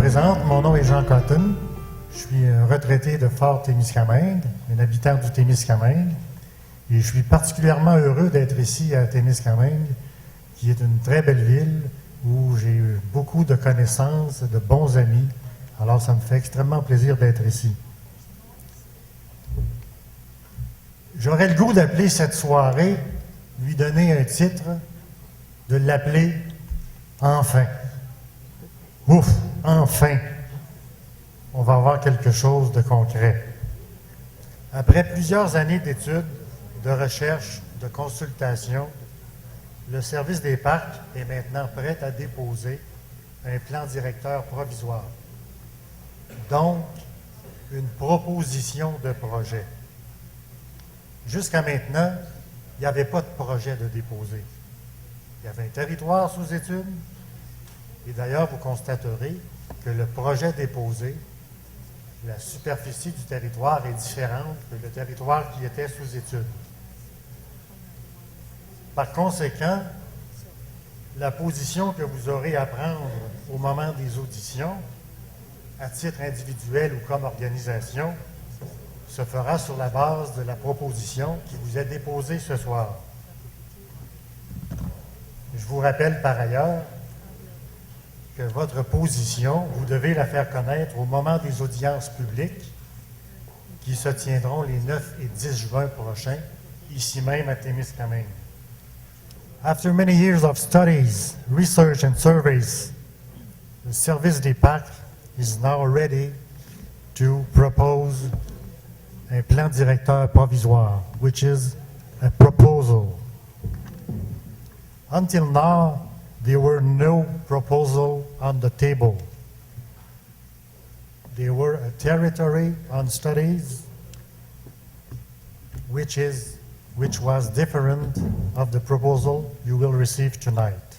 présente, mon nom est Jean Cotton. Je suis un retraité de Fort-Témiscamingue, un habitant du Témiscamingue. Et je suis particulièrement heureux d'être ici à Témiscamingue, qui est une très belle ville où j'ai eu beaucoup de connaissances, de bons amis. Alors, ça me fait extrêmement plaisir d'être ici. J'aurais le goût d'appeler cette soirée, lui donner un titre, de l'appeler « Enfin ». Ouf, enfin, on va avoir quelque chose de concret. Après plusieurs années d'études, de recherche, de consultation, le service des parcs est maintenant prêt à déposer un plan directeur provisoire. Donc, une proposition de projet. Jusqu'à maintenant, il n'y avait pas de projet de déposer. Il y avait un territoire sous étude, et d'ailleurs, vous constaterez que le projet déposé, la superficie du territoire est différente que le territoire qui était sous étude. Par conséquent, la position que vous aurez à prendre au moment des auditions, à titre individuel ou comme organisation, se fera sur la base de la proposition qui vous est déposée ce soir. Je vous rappelle par ailleurs que votre position, vous devez la faire connaître au moment des audiences publiques qui se tiendront les 9 et 10 juin prochains, ici même à Témiscamingue. After many years of studies, research and surveys, the Service des Parcs is now ready to propose un plan directeur provisoire, which is a proposal. Until now, there were no proposal on the table. There were a territory on studies, which was different of the proposal you will receive tonight.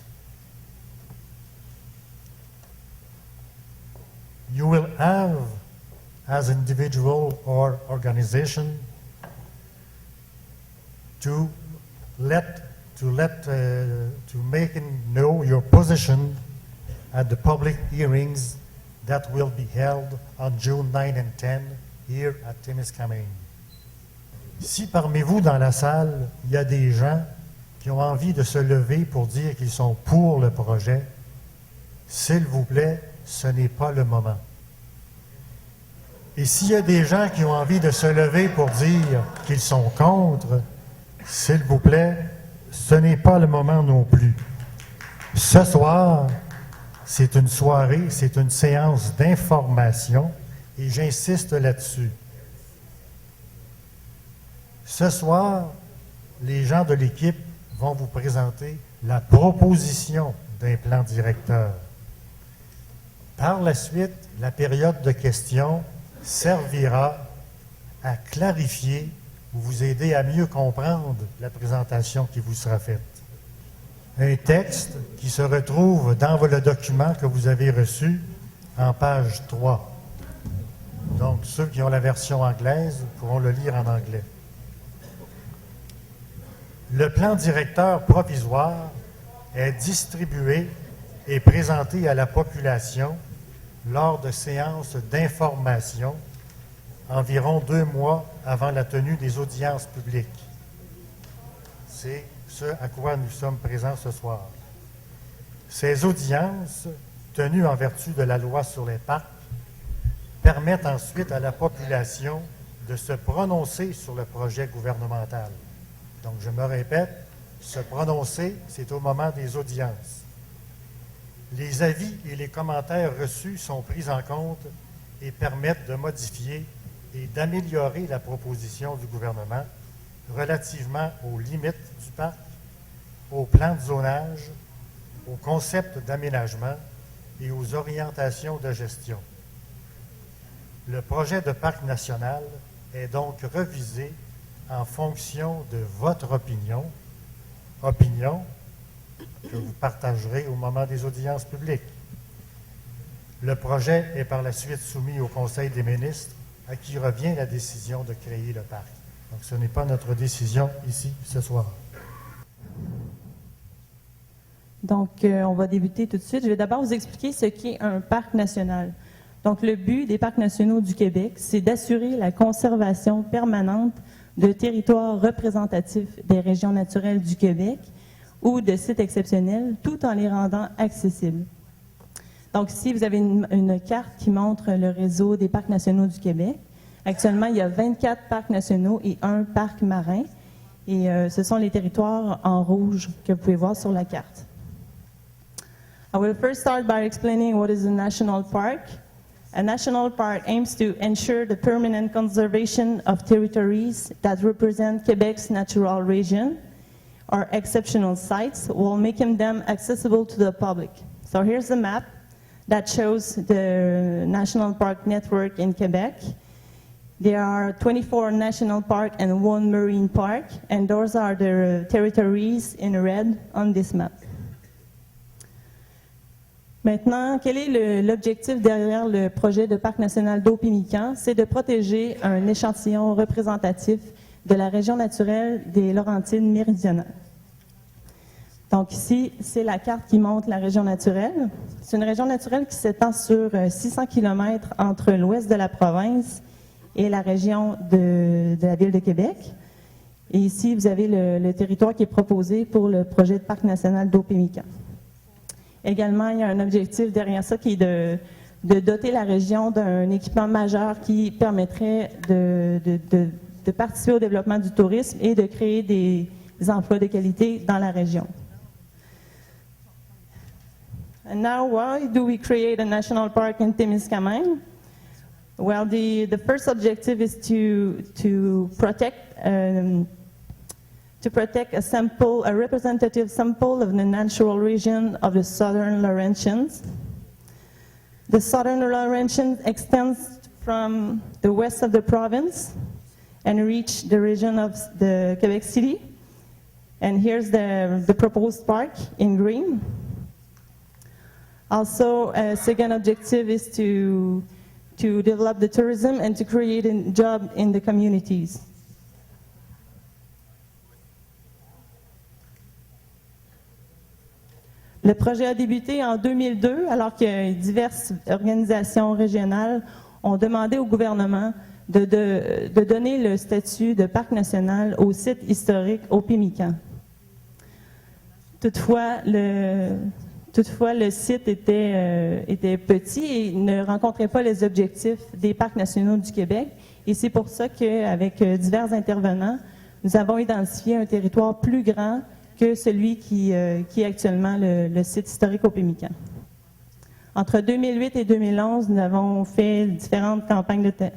You will have, as individual or organization, to make know your position at the public hearings that will be held on June 9 and 10 here at Témiscamingue. Si parmi vous dans la salle, il y a des gens qui ont envie de se lever pour dire qu'ils sont pour le projet, s'il vous plaît, ce n'est pas le moment. Et s'il y a des gens qui ont envie de se lever pour dire qu'ils sont contre, s'il vous plaît, ce n'est pas le moment non plus. Ce soir, c'est une soirée, c'est une séance d'information et j'insiste là-dessus. Ce soir, les gens de l'équipe vont vous présenter la proposition d'un plan directeur. Par la suite, la période de questions servira à clarifier ou vous aider à mieux comprendre la présentation qui vous sera faite. Un texte qui se retrouve dans le document que vous avez reçu en page 3. Donc, ceux qui ont la version anglaise pourront le lire en anglais. Le plan directeur provisoire est distribué et présenté à la population lors de séances d'information environ 2 mois avant la tenue des audiences publiques. C'est ce à quoi nous sommes présents ce soir. Ces audiences, tenues en vertu de la loi sur les parcs, permettent ensuite à la population de se prononcer sur le projet gouvernemental. Donc, je me répète, se prononcer, c'est au moment des audiences. Les avis et les commentaires reçus sont pris en compte et permettent de modifier et d'améliorer la proposition du gouvernement relativement aux limites du parc, au plan de zonage, au concept d'aménagement et aux orientations de gestion. Le projet de parc national est donc revisé en fonction de votre opinion que vous partagerez au moment des audiences publiques. Le projet est par la suite soumis au Conseil des ministres, à qui revient la décision de créer le parc. Donc, ce n'est pas notre décision ici, ce soir. Donc, on va débuter tout de suite. Je vais d'abord vous expliquer ce qu'est un parc national. Donc, le but des parcs nationaux du Québec, c'est d'assurer la conservation permanente de territoires représentatifs des régions naturelles du Québec ou de sites exceptionnels, tout en les rendant accessibles. Donc, ici, vous avez une carte qui montre le réseau des parcs nationaux du Québec. Actuellement, il y a 24 parcs nationaux et un parc marin. Et ce sont les territoires en rouge que vous pouvez voir sur la carte. I will first start by explaining what is a national park. A national park aims to ensure the permanent conservation of territories that represent Quebec's natural region or exceptional sites while making them accessible to the public. So here's the map that shows the national park network in Quebec. There are 24 national parks and 1 marine park, and those are the territories in red on this map. Maintenant, quel est l'objectif derrière le projet de parc national d'Eau-Pimican? C'est de protéger un échantillon représentatif de la région naturelle des Laurentides méridionales. Donc ici, c'est la carte qui montre la région naturelle. C'est une région naturelle qui s'étend sur 600 km entre l'ouest de la province et la région de la ville de Québec. Et ici, vous avez le territoire qui est proposé pour le projet de parc national d'Eau-Pimican. Également, il y a un objectif derrière ça qui est de doter la région d'un équipement majeur qui permettrait de participer au développement du tourisme et de créer des emplois de qualité dans la région. And now, why do we create a national park in Témiscamingue? Well, the first objective is to protect a representative sample of the natural region of the Southern Laurentians. The Southern Laurentians extends from the west of the province and reach the region of the Quebec City. And here's the proposed park in green. Also, a second objective is to develop the tourism and to create a job in the communities. Le projet a débuté en 2002, alors que diverses organisations régionales ont demandé au gouvernement de donner le statut de parc national au site historique Eau-Pimican. Toutefois, le site était petit et ne rencontrait pas les objectifs des parcs nationaux du Québec. Et c'est pour ça qu'avec divers intervenants, nous avons identifié un territoire plus grand que celui qui est actuellement le site historique Eau-Pimican. Entre 2008 et 2011, nous avons fait différentes campagnes de terrain.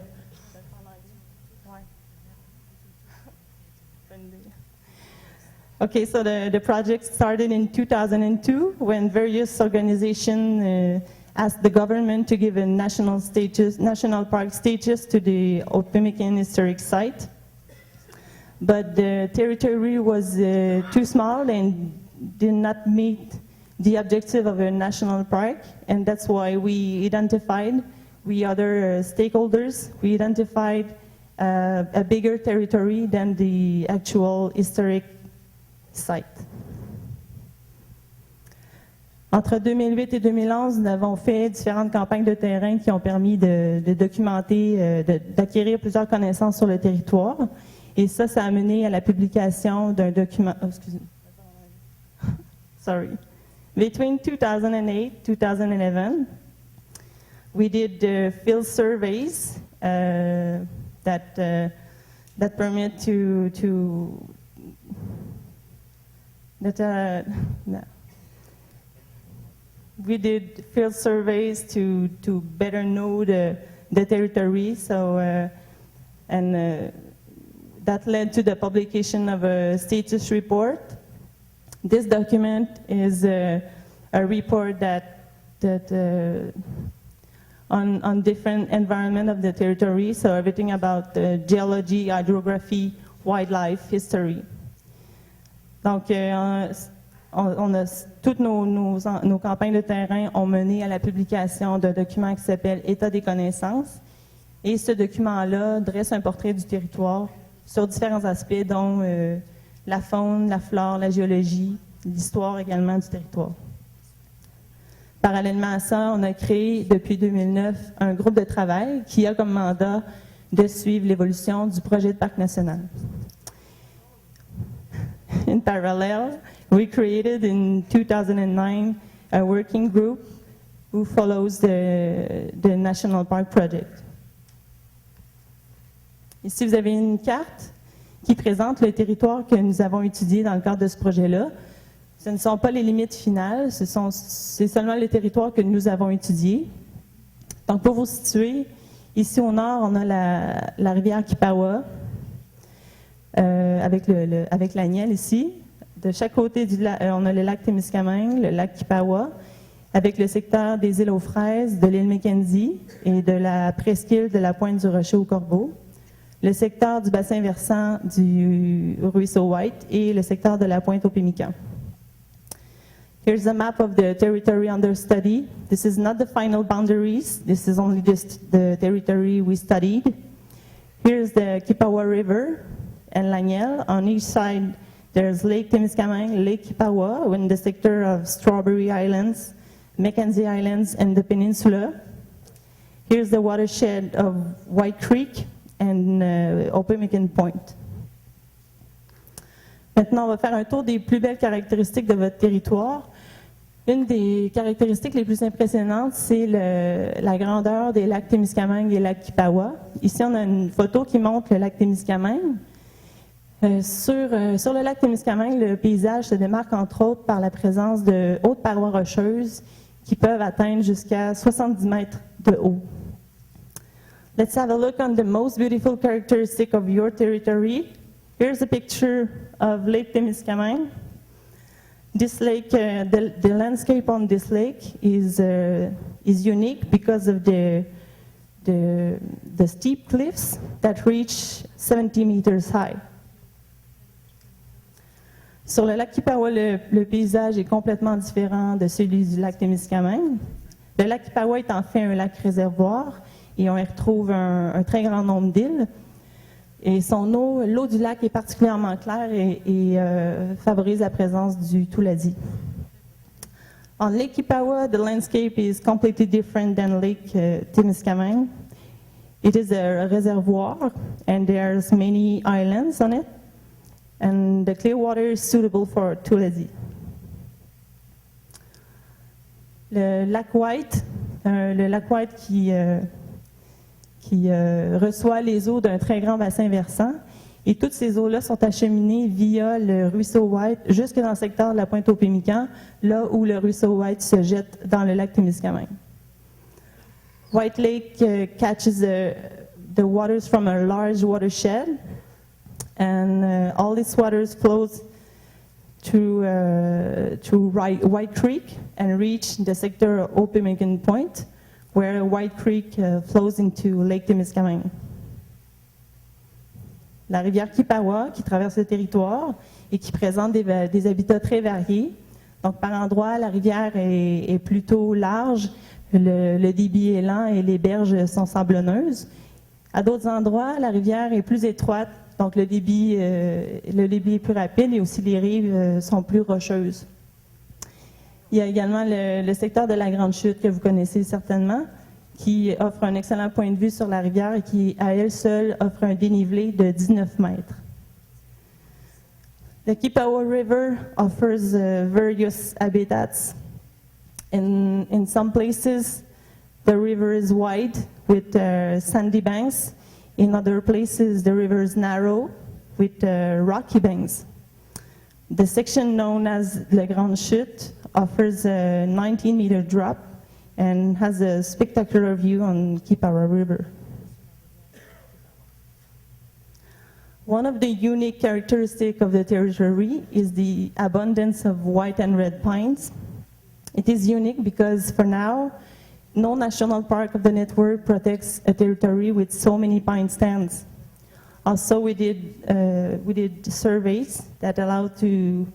Okay, so the project started in 2002 when various organizations asked the government to give a national park status to the Eau-Pimican historic site. But the territory was too small and did not meet the objective of a national park, and that's why we identified, other stakeholders, we identified a bigger territory than the actual historic site. Entre 2008 et 2011, nous avons fait différentes campagnes de terrain qui ont permis de documenter, d'acquérir plusieurs connaissances sur le territoire. Et ça a mené à la publication d'un document. Oh, excusez-moi. Sorry. Between 2008 and 2011, we did field surveys that permit we did field surveys to better know the territory. So that led to the publication of a status report. This document is a report that on different environment of the territory, so everything about geology, hydrography, wildlife, history. Donc, toutes nos campagnes de terrain ont mené à la publication d'un document qui s'appelle État des connaissances. Et ce document-là dresse un portrait du territoire sur différents aspects, dont la faune, la flore, la géologie, l'histoire également du territoire. Parallèlement à ça, on a créé depuis 2009 un groupe de travail qui a comme mandat de suivre l'évolution du projet de parc national. In parallel, we created in 2009 a working group who follows the National Park Project. Ici, vous avez une carte qui présente le territoire que nous avons étudié dans le cadre de ce projet-là. Ce ne sont pas les limites finales, c'est seulement le territoire que nous avons étudié. Donc, pour vous situer, ici au nord, on a la rivière Kipawa, avec l'Aniel ici. De chaque côté du lac, on a le lac Témiscamingue, le lac Kipawa, avec le secteur des îles aux Fraises, de l'île Mackenzie et de la presqu'île de la Pointe du Rocher au Corbeau, le secteur du bassin versant du ruisseau White et le secteur de la Pointe au Pémican. Here's a map of the territory under study. This is not the final boundaries. This is only just the territory we studied. Here's the Kipawa River and Laniel. On each side, there's Lake Témiscamingue, Lake Kipawa, in the sector of Strawberry Islands, Mackenzie Islands, and the peninsula. Here's the watershed of White Creek and Opemican Point. Maintenant, on va faire un tour des plus belles caractéristiques de votre territoire. Une des caractéristiques les plus impressionnantes, c'est la grandeur des lacs Témiscamingue et lac Kipawa. Ici, on a une photo qui montre le lac Témiscamingue. Sur le lac Témiscamingue, le paysage se démarque entre autres par la présence de hautes parois rocheuses qui peuvent atteindre jusqu'à 70 mètres de haut. Let's have a look on the most beautiful characteristic of your territory. Here's a picture of Lake Témiscamingue. This lake, the landscape on this lake is unique because of the steep cliffs that reach 70 meters high. Sur le lac Kipawa, le paysage est complètement différent de celui du lac Témiscamingue. Le lac Kipawa est en fait un lac réservoir et on y retrouve un très grand nombre d'îles. Et l'eau du lac est particulièrement claire et favorise la présence du touladi. On Lake Kipawa, the landscape is completely different than Lake Témiscamingue. It is a reservoir and there's many islands on it. And the clear water is suitable for touladi. Le lac White qui reçoit les eaux d'un très grand bassin versant. Et toutes ces eaux-là sont acheminées via le ruisseau White jusque dans le secteur de la Pointe au Pémican, là où le ruisseau White se jette dans le lac Témiscamingue. White Lake catches the waters from a large watershed, and all its waters flows through White Creek and reach the sector of Opemican Point, where White Creek flows into Lake Témiscamingue. La rivière Kipawa, qui traverse le territoire et qui présente des habitats très variés. Donc, par endroits, la rivière est plutôt large, le débit est lent et les berges sont sablonneuses. À d'autres endroits, la rivière est plus étroite, donc le débit est plus rapide et aussi les rives sont plus rocheuses. Il y a également le secteur de la Grande Chute que vous connaissez certainement, qui offre un excellent point de vue sur la rivière et qui, à elle seule, offre un dénivelé de 19 mètres. The Kipawa River offers various habitats. In some places, the river is wide with sandy banks. In other places, the river is narrow with rocky banks. The section known as La Grande Chute offers a 19-meter drop and has a spectacular view on Kipawa River. One of the unique characteristics of the territory is the abundance of white and red pines. It is unique because for now, no national park of the network protects a territory with so many pine stands. Also, we did surveys that allowed to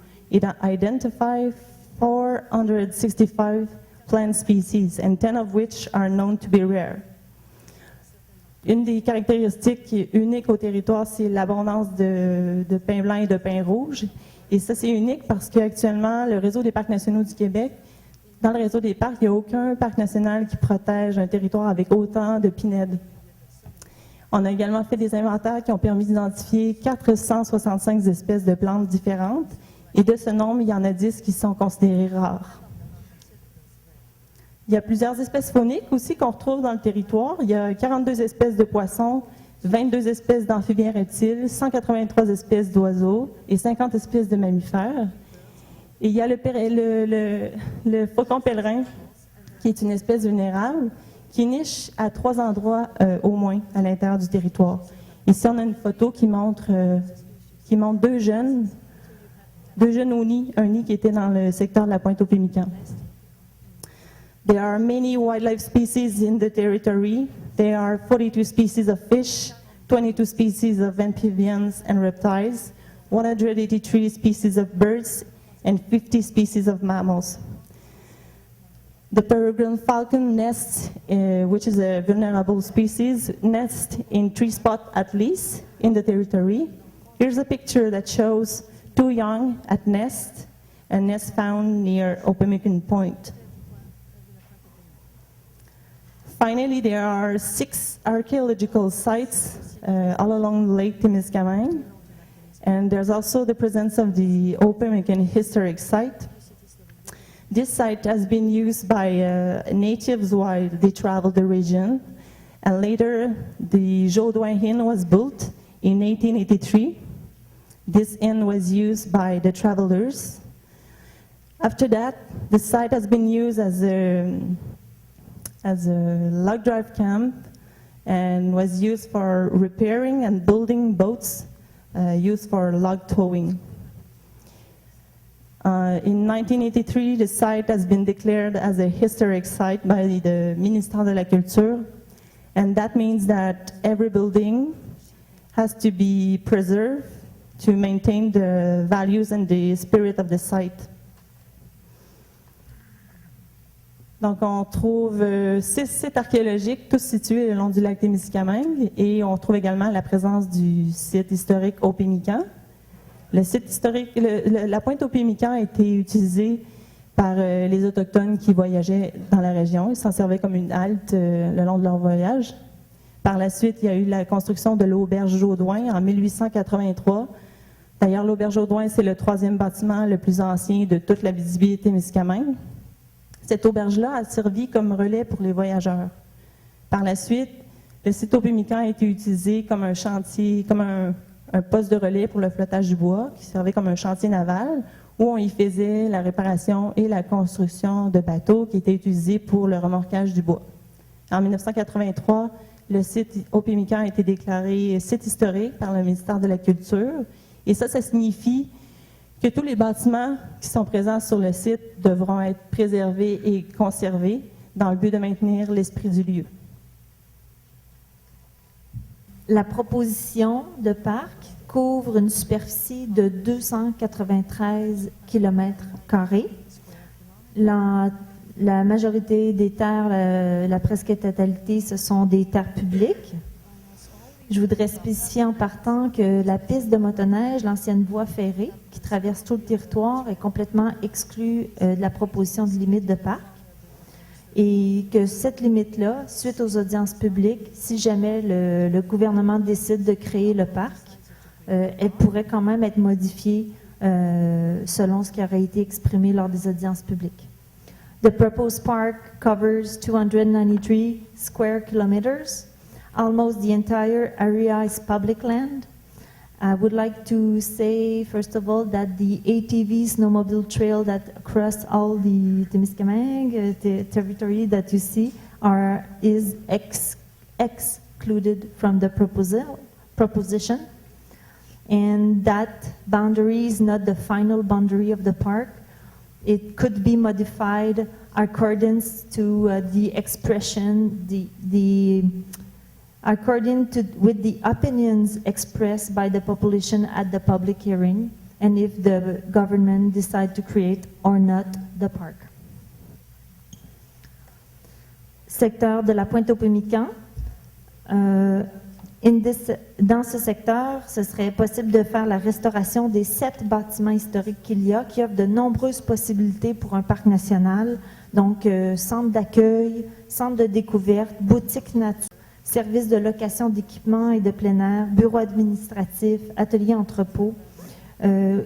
identify 465 plant species, and 10 of which are known to be rare. Une des caractéristiques uniques au territoire, c'est l'abondance de pins blancs et de pins rouges. Et ça, c'est unique parce qu'actuellement, le réseau des parcs nationaux du Québec, dans le réseau des parcs, il n'y a aucun parc national qui protège un territoire avec autant de pinèdes. On a également fait des inventaires qui ont permis d'identifier 465 espèces de plantes différentes. Et de ce nombre, il y en a 10 qui sont considérées rares. Il y a plusieurs espèces fauniques aussi qu'on retrouve dans le territoire. Il y a 42 espèces de poissons, 22 espèces d'amphibiens reptiles, 183 espèces d'oiseaux et 50 espèces de mammifères. Et il y a le faucon pèlerin, qui est une espèce vulnérable, qui niche à 3 endroits au moins à l'intérieur du territoire. Ici, on a une photo qui montre deux jeunes au nid, un nid qui était dans le secteur de la Pointe-aux-Pémicans. There are many wildlife species in the territory. There are 42 species of fish, 22 species of amphibians and reptiles, 183 species of birds, and 50 species of mammals. The peregrine falcon nests, which is a vulnerable species, nests in 3 spots at least in the territory. Here's a picture that shows 2 young at nest, a nest found near Opemican Point. Finally, there are 6 archaeological sites all along Lake Temiskaming, and there's also the presence of the Opemican Historic Site. This site has been used by natives while they traveled the region, and later the Jaudoin Inn was built in 1883. This inn was used by the travelers. After that, the site has been used as a log drive camp and was used for repairing and building boats used for log towing. In 1983, the site has been declared as a historic site by the Ministère de la Culture, and that means that every building has to be preserved to maintain the values and the spirit of the site. Donc, on trouve 6 sites archéologiques, tous situés le long du lac Témiscamingue, et on trouve également la présence du site historique Opemican. Le site historique, la pointe Opemican a été utilisée par les Autochtones qui voyageaient dans la région. Ils s'en servaient comme une halte le long de leur voyage. Par la suite, il y a eu la construction de l'auberge Jaudoin en 1883. D'ailleurs, l'auberge Jaudoin, c'est le 3e bâtiment le plus ancien de toute la Abitibi-Témiscamingue. Cette auberge-là a servi comme relais pour les voyageurs. Par la suite, le site Opemican a été utilisé comme un chantier, comme un poste de relais pour le flottage du bois, qui servait comme un chantier naval, où on y faisait la réparation et la construction de bateaux qui étaient utilisés pour le remorquage du bois. En 1983, le site Opemican a été déclaré site historique par le ministère de la Culture, et ça signifie que tous les bâtiments qui sont présents sur le site devront être préservés et conservés dans le but de maintenir l'esprit du lieu. La proposition de parc couvre une superficie de 293 km². La majorité des terres, la presque totalité, ce sont des terres publiques. Je voudrais spécifier en partant que la piste de motoneige, l'ancienne voie ferrée, qui traverse tout le territoire, est complètement exclue de la proposition de limite de parc. Et que cette limite-là, suite aux audiences publiques, si jamais le gouvernement décide de créer le parc, elle pourrait quand même être modifiée selon ce qui aurait été exprimé lors des audiences publiques. The proposed park covers 293 square kilometers. Almost the entire area is public land. I would like to say, first of all, that the ATV snowmobile trail that across all the Témiscamingue territory that you see is excluded from the proposition. And that boundary is not the final boundary of the park. It could be modified according to the expression, according to with the opinions expressed by the population at the public hearing, and if the government decide to create or not the park. Secteur de la Pointe-aux-Pémicans Dans ce secteur, ce serait possible de faire la restauration des 7 bâtiments historiques qu'il y a, qui offrent de nombreuses possibilités pour un parc national. Donc, centre d'accueil, centre de découverte, boutique nature, services de location d'équipements et de plein air, bureau administratif, atelier entrepôt.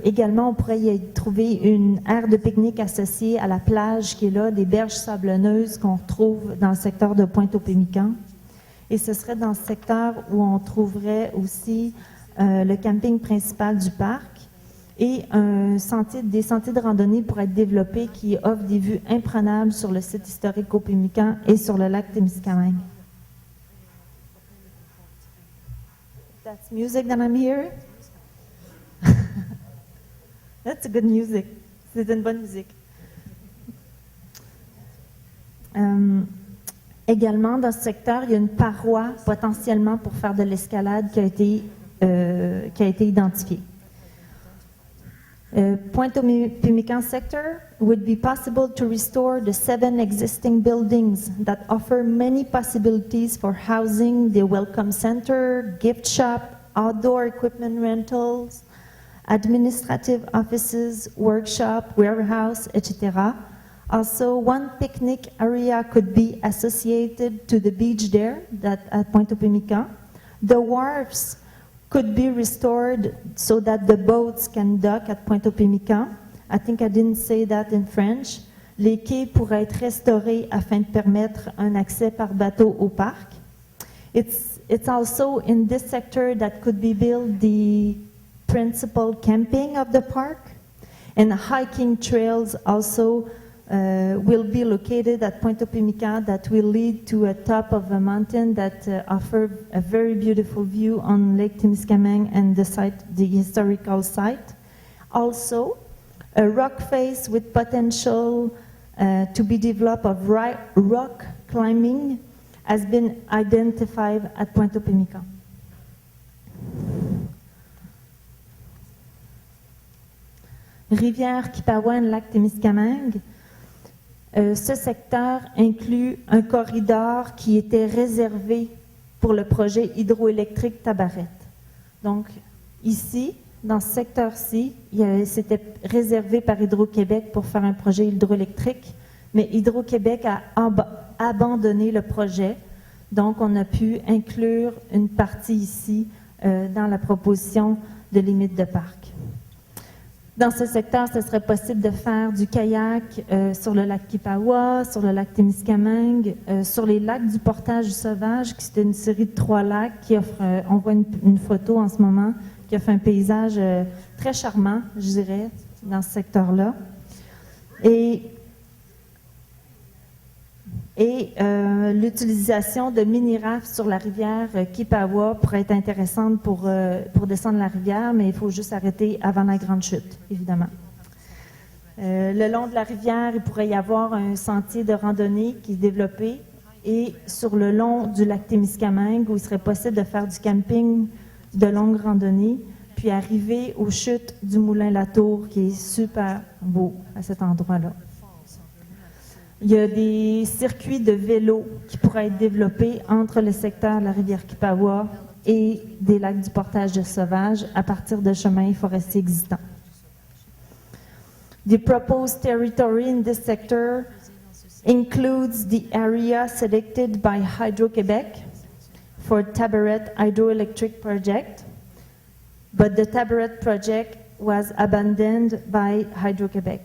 Également, on pourrait y trouver une aire de pique-nique associée à la plage qui est là, des berges sablonneuses qu'on retrouve dans le secteur de Pointe-au-Pémican. Et ce serait dans ce secteur où on trouverait aussi le camping principal du parc et des sentiers de randonnée pourraient être développés qui offrent des vues imprenables sur le site historique au Pémican et sur le lac Témiscamingue. That's music that I'm hearing. That's a good music. C'est une bonne musique. Également, dans ce secteur, il y a une paroi potentiellement pour faire de l'escalade qui a été identifiée. Pointe-au-Pémican sector would be possible to restore the 7 existing buildings that offer many possibilities for housing, the welcome center, gift shop, outdoor equipment rentals, administrative offices, workshop, warehouse, etc. Also, one picnic area could be associated to the beach there, at Pointe-au-Pémican. The wharves could be restored so that the boats can dock at Pointe-au-Pémican. I think I didn't say that in French. Les quais pourraient être restaurés afin de permettre un accès par bateau au parc. It's also in this sector that could be built the principal camping of the park, and hiking trails also will be located at Pointe-au-Pémican that will lead to a top of a mountain that offer a very beautiful view on Lake Témiscamingue and the historical site. Also, a rock face with potential to be developed of rock climbing has been identified at Pointe-au-Pémican. Rivière Kipawan, lac Témiscamingue. Ce secteur inclut un corridor qui était réservé pour le projet hydroélectrique Tabaret. Donc, ici, dans ce secteur-ci, c'était réservé par Hydro-Québec pour faire un projet hydroélectrique, mais Hydro-Québec a abandonné le projet. Donc, on a pu inclure une partie ici dans la proposition de limite de parc. Dans ce secteur, ce serait possible de faire du kayak sur le lac Kipawa, sur le lac Témiscamingue, sur les lacs du Portage du Sauvage, qui c'est une série de 3 lacs qui offre, on voit une photo en ce moment, qui offre un paysage très charmant, je dirais, dans ce secteur-là. Et l'utilisation de mini-rafts sur la rivière Kipawa pourrait être intéressante pour descendre la rivière, mais il faut juste arrêter avant la grande chute, évidemment. Le long de la rivière, il pourrait y avoir un sentier de randonnée qui est développé, et sur le long du lac Témiscamingue, où il serait possible de faire du camping de longue randonnée, puis arriver aux chutes du Moulin Latour, qui est super beau à cet endroit-là. Il y a des circuits de vélo qui pourraient être développés entre le secteur de la rivière Kipawa et des lacs du Portage de Sauvage à partir de chemins forestiers existants. The proposed territory in this sector includes the area selected by Hydro-Québec for Tabaret Hydroelectric Project, but the Tabaret project was abandoned by Hydro-Québec.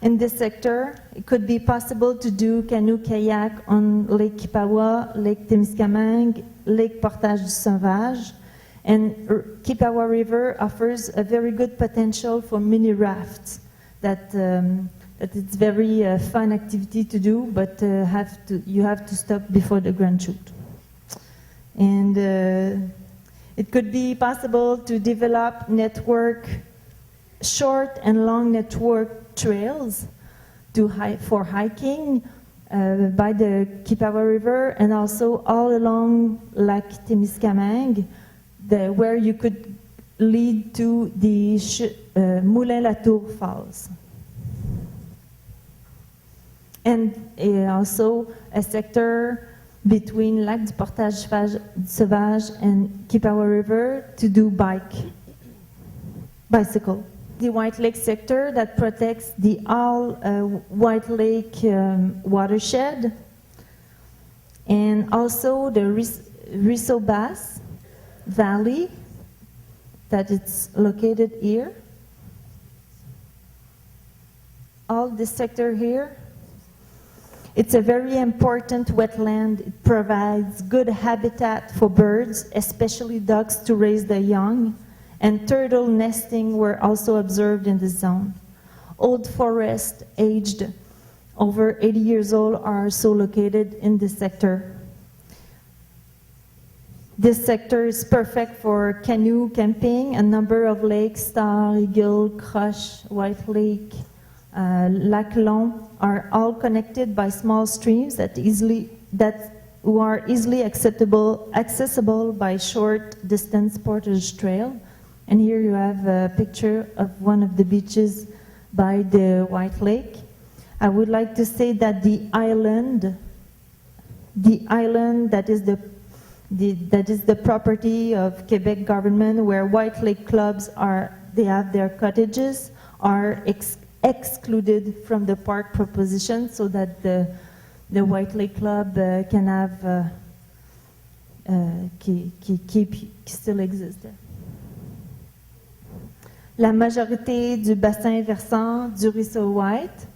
In this sector, it could be possible to do canoe-kayak on Lake Kipawa, Lake Témiscamingue, Lake Portage du Sauvage, and Kipawa River offers a very good potential for mini rafts. That it's very fun activity to do, but you have to stop before the grand chute. And it could be possible to develop short and long network trails for hiking by the Kipawa River and also all along Lake Témiscamingue, where you could lead to the Moulin Latour Falls. And also a sector between Lac du Portage Sauvage and Kipawa River to do bicycle. The White Lake sector that protects the all White Lake watershed, and also the Risobas Valley that it's located here. All this sector here, it's a very important wetland. It provides good habitat for birds, especially ducks, to raise the young, and turtle nesting were also observed in the zone. Old forests aged over 80 years old are also located in this sector. This sector is perfect for canoe camping. A number of lakes, Star, Eagle, Crush, White Lake, Lac Long, are all connected by small streams that are easily accessible by short distance portage trail. And here you have a picture of one of the beaches by the White Lake. I would like to say that the island that is the property of Quebec government, where White Lake clubs they have their cottages, are excluded from the park proposition, so that the White Lake Club can have qui still exist there. La majorité du bassin versant du ruisseau White,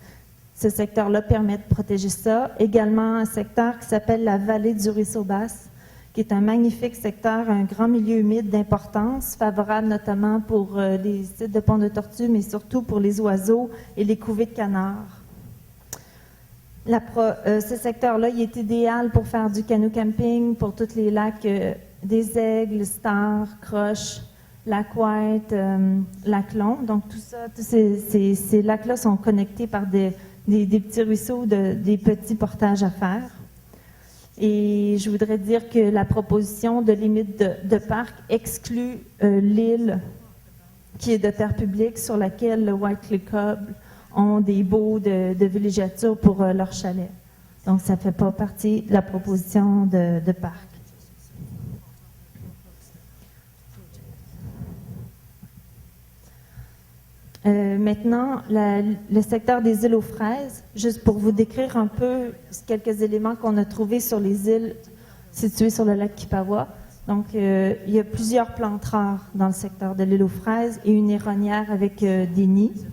ce secteur-là permet de protéger ça. Également un secteur qui s'appelle la vallée du ruisseau Basse, qui est un magnifique secteur, un grand milieu humide d'importance, favorable notamment pour les sites de ponts de tortues, mais surtout pour les oiseaux et les couvées de canards. Ce secteur-là, il est idéal pour faire du canot camping, pour tous les lacs des Aigles, Star, Croche, Lac White, Lac Long. Donc tout ça, tous ces lacs-là sont connectés par des petits ruisseaux, des petits portages à faire. Et je voudrais dire que la proposition de limite de parc exclut l'île qui est de terre publique sur laquelle le White Lake Club ont des baux de villégiature pour leur chalet. Donc ça ne fait pas partie de la proposition de parc. Maintenant, le secteur des îles aux fraises, juste pour vous décrire un peu quelques éléments qu'on a trouvés sur les îles situées sur le lac Kipawa. Donc, il y a plusieurs plantes rares dans le secteur de l'île aux fraises et une héronière avec des nids.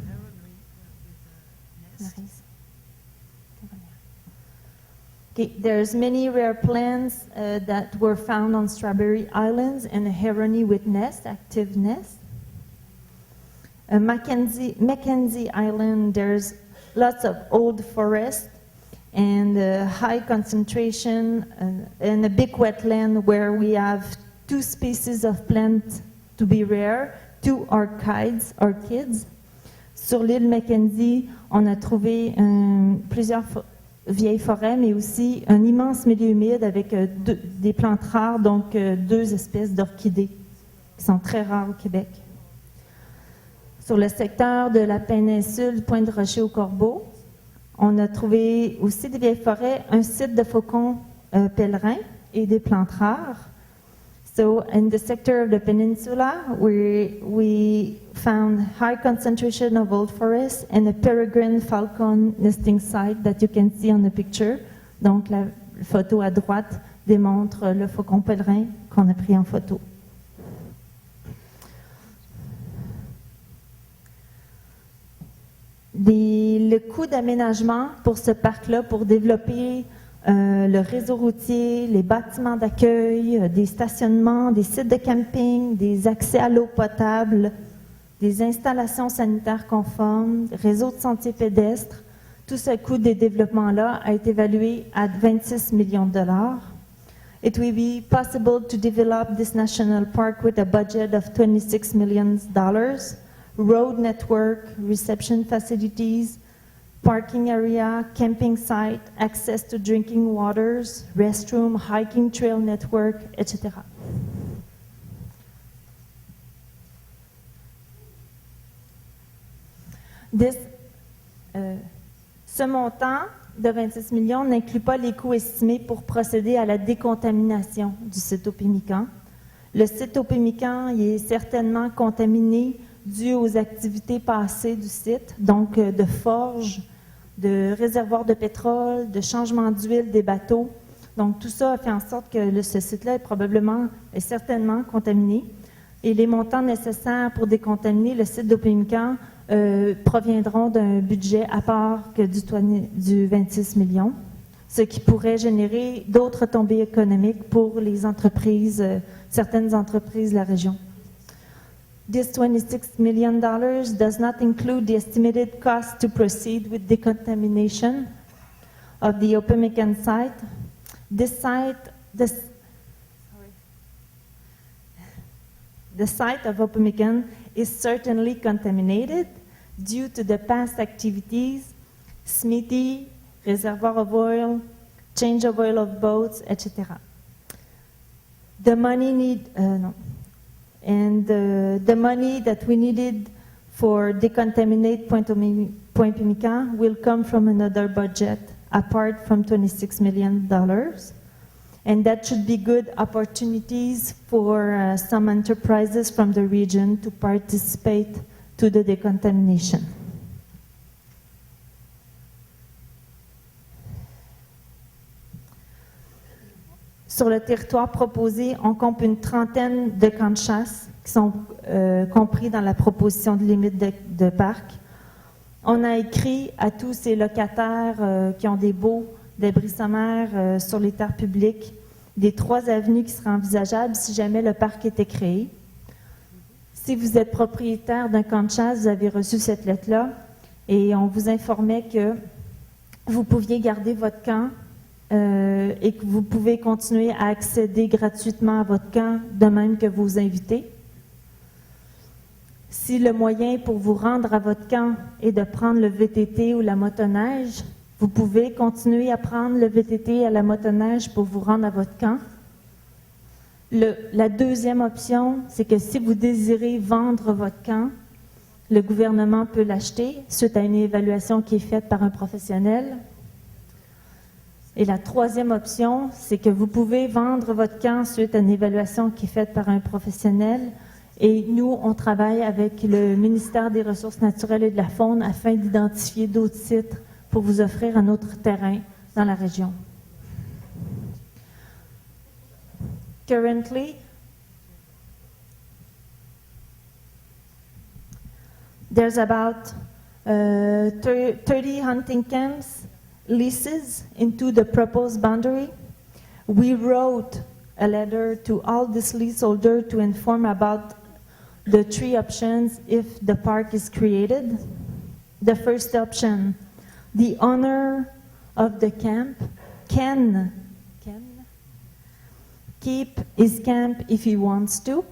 Okay, there's many rare plants that were found on Strawberry Islands and a herony with nest, active nest. Mackenzie Island, there's lots of old forest and high concentration and a big wetland where we have 2 species of plants to be rare, 2 orchids. Sur l'île Mackenzie, on a trouvé plusieurs vieilles forêts, mais aussi un immense milieu humide avec des plantes rares, donc 2 espèces d'orchidées qui sont très rares au Québec. Sur le secteur de la péninsule Pointe-Rocher au Corbeau, on a trouvé aussi des vieilles forêts, un site de faucons pèlerins et des plantes rares. So in the sector of the peninsula, we found high concentration of old forests and a peregrine falcon nesting site that you can see on the picture. Donc la photo à droite démontre le faucon pèlerin qu'on a pris en photo. Le coût d'aménagement pour ce parc-là, pour développer le réseau routier, les bâtiments d'accueil, des stationnements, des sites de camping, des accès à l'eau potable, des installations sanitaires conformes, réseau de sentiers pédestres, tout ce coût des développements-là a été évalué à 26 millions de dollars. It will be possible to develop this national park with a budget of $26 million. Road network, reception facilities, parking area, camping site, access to drinking waters, restroom, hiking trail network, etc. Ce montant de 26 millions n'inclut pas les coûts estimés pour procéder à la décontamination du site au Pemmican. Le site au Pemmican il est certainement contaminé dû aux activités passées du site, donc de forge, de réservoirs de pétrole, de changement d'huile des bateaux. Donc tout ça a fait en sorte que ce site-là est certainement contaminé. Et les montants nécessaires pour décontaminer le site d'Opémican proviendront d'un budget à part que du 26 millions, ce qui pourrait générer d'autres tombées économiques pour les entreprises, certaines entreprises de la région. This $26 million does not include the estimated cost to proceed with decontamination of the Opémican site. The site of Opémican is certainly contaminated due to the past activities, smithy, reservoir of oil, change of oil of boats, etc. The money the money that we needed for decontaminate Point Pemmican will come from another budget apart from $26 million. And that should be good opportunities for some enterprises from the region to participate to the decontamination. Sur le territoire proposé, on compte une trentaine de camps de chasse qui sont compris dans la proposition de limite de parc. On a écrit à tous ces locataires qui ont des baux débris sommaires sur les terres publiques des 3 avenues qui seraient envisageables si jamais le parc était créé. Si vous êtes propriétaire d'un camp de chasse, vous avez reçu cette lettre-là et on vous informait que vous pouviez garder votre camp et que vous pouvez continuer à accéder gratuitement à votre camp, de même que vos invités. Si le moyen pour vous rendre à votre camp est de prendre le VTT ou la motoneige, vous pouvez continuer à prendre le VTT et la motoneige pour vous rendre à votre camp. La deuxième option, c'est que si vous désirez vendre votre camp, le gouvernement peut l'acheter suite à une évaluation qui est faite par un professionnel. Et la troisième option, c'est que vous pouvez vendre votre camp suite à une évaluation qui est faite par un professionnel. Et nous, on travaille avec le ministère des Ressources naturelles et de la faune afin d'identifier d'autres sites pour vous offrir un autre terrain dans la région. Currently, there's about 30 hunting camps leases into the proposed boundary. We wrote a letter to all these leaseholders to inform about the 3 options if the park is created. The first option, the owner of the camp can keep his camp if he wants to.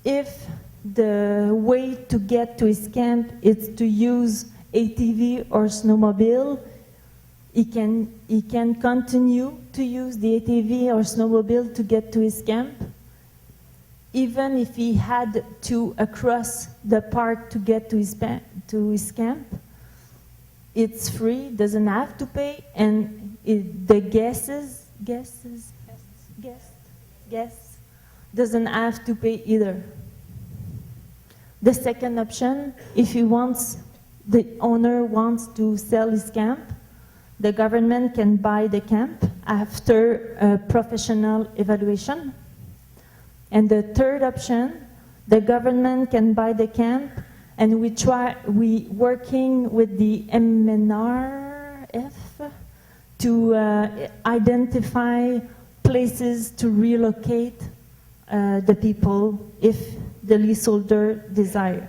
If the way to get to his camp is to use ATV or snowmobile, he can continue to use the ATV or snowmobile to get to his camp. Even if he had to cross the park to get to his camp, it's free, doesn't have to pay, and the guests doesn't have to pay either. The second option, if the owner wants to sell his camp, the government can buy the camp after a professional evaluation. And the third option, the government can buy the camp, and we working with the MNRF to identify places to relocate the people if the leaseholder desire.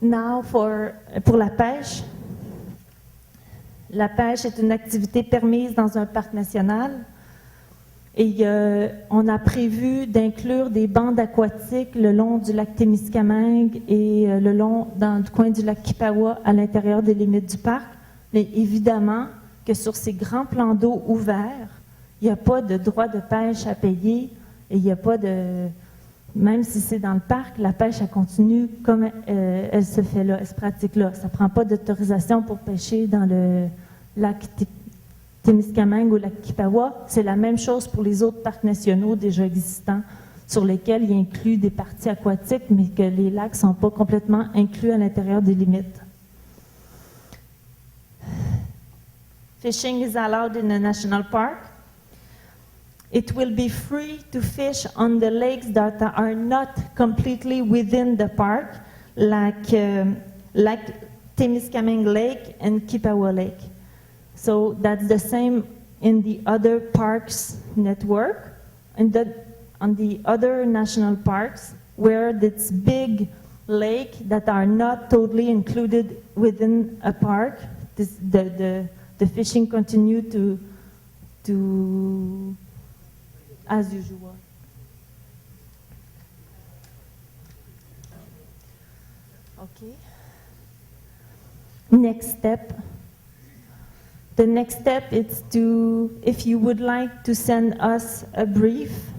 Now pour la pêche. La pêche est une activité permise dans un parc national. Et on a prévu d'inclure des bandes aquatiques le long du lac Témiscamingue et dans le coin du lac Kipawa à l'intérieur des limites du parc. Mais évidemment que sur ces grands plans d'eau ouverts, il n'y a pas de droit de pêche à payer et il n'y a pas même si c'est dans le parc, la pêche, elle continue comme elle se fait là, elle se pratique là. Ça ne prend pas d'autorisation pour pêcher dans le lac Témiscamingue ou le lac Kipawa. C'est la même chose pour les autres parcs nationaux déjà existants, sur lesquels il inclut des parties aquatiques, mais que les lacs ne sont pas complètement inclus à l'intérieur des limites. Fishing is allowed in a national park. It will be free to fish on the lakes that are not completely within the park, like Témiscamingue Lake and Kipawa Lake. So that's the same in the other parks network, and on the other national parks, where it's big lake that are not totally included within a park. The fishing continue to as usual. Okay. Next step. The next step is if you would like to send us a brief,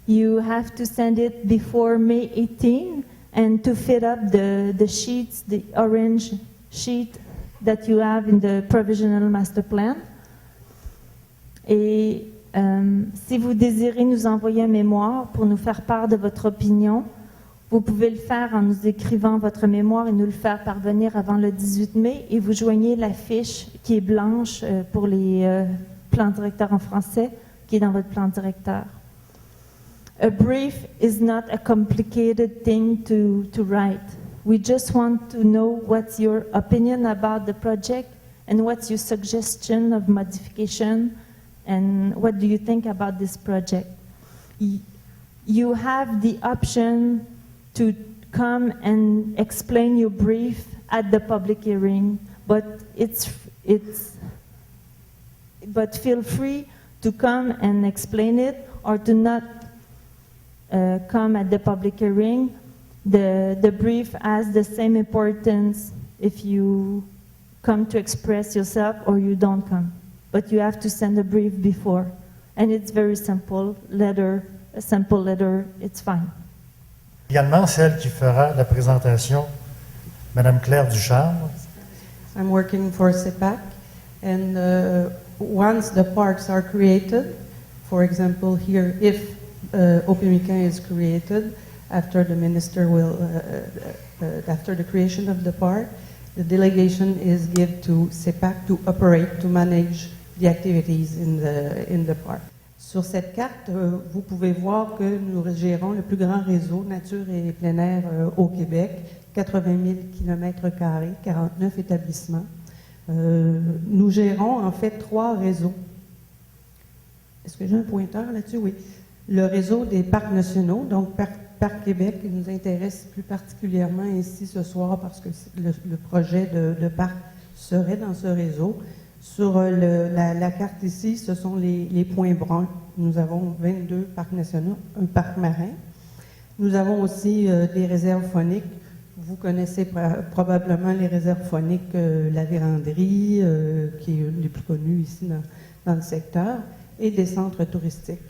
you have to send it before May 18, and to fit up the sheets, the orange sheet that you have in the provisional master plan. Et si vous désirez nous envoyer un mémoire pour nous faire part de votre opinion, vous pouvez le faire en nous écrivant votre mémoire et nous le faire parvenir avant le 18 mai, et vous joignez la fiche qui est blanche pour les plans directeurs en français, qui est dans votre plan directeur. A brief is not a complicated thing to write. We just want to know what's your opinion about the project and what's your suggestion of modification and what do you think about this project. You have the option to come and explain your brief at the public hearing, but feel free to come and explain it or to not come at the public hearing. The brief has the same importance if you come to express yourself or you don't come. But you have to send a brief before. And it's very simple, a simple letter, it's fine. Également, celle qui fera la présentation, Madame Claire Ducharme. I'm working for CEPAC, and once the parks are created, for example here, if Opimican is created, after the minister will, after the creation of the park, the delegation is given to CEPAC to operate, to manage the activities in the park. Sur cette carte, vous pouvez voir que nous gérons le plus grand réseau nature et plein air au Québec, 80 000 km², 49 établissements. Nous gérons en fait 3 réseaux. Est-ce que j'ai un pointeur là-dessus? Oui. Le réseau des parcs nationaux, donc Parc Québec, qui nous intéresse plus particulièrement ici ce soir parce que le projet de parc serait dans ce réseau. Sur la carte ici, ce sont les points bruns. Nous avons 22 parcs nationaux, un parc marin. Nous avons aussi des réserves phoniques. Vous connaissez probablement les réserves phoniques, la Vérandrie, qui est une des plus connues ici dans le secteur, et des centres touristiques.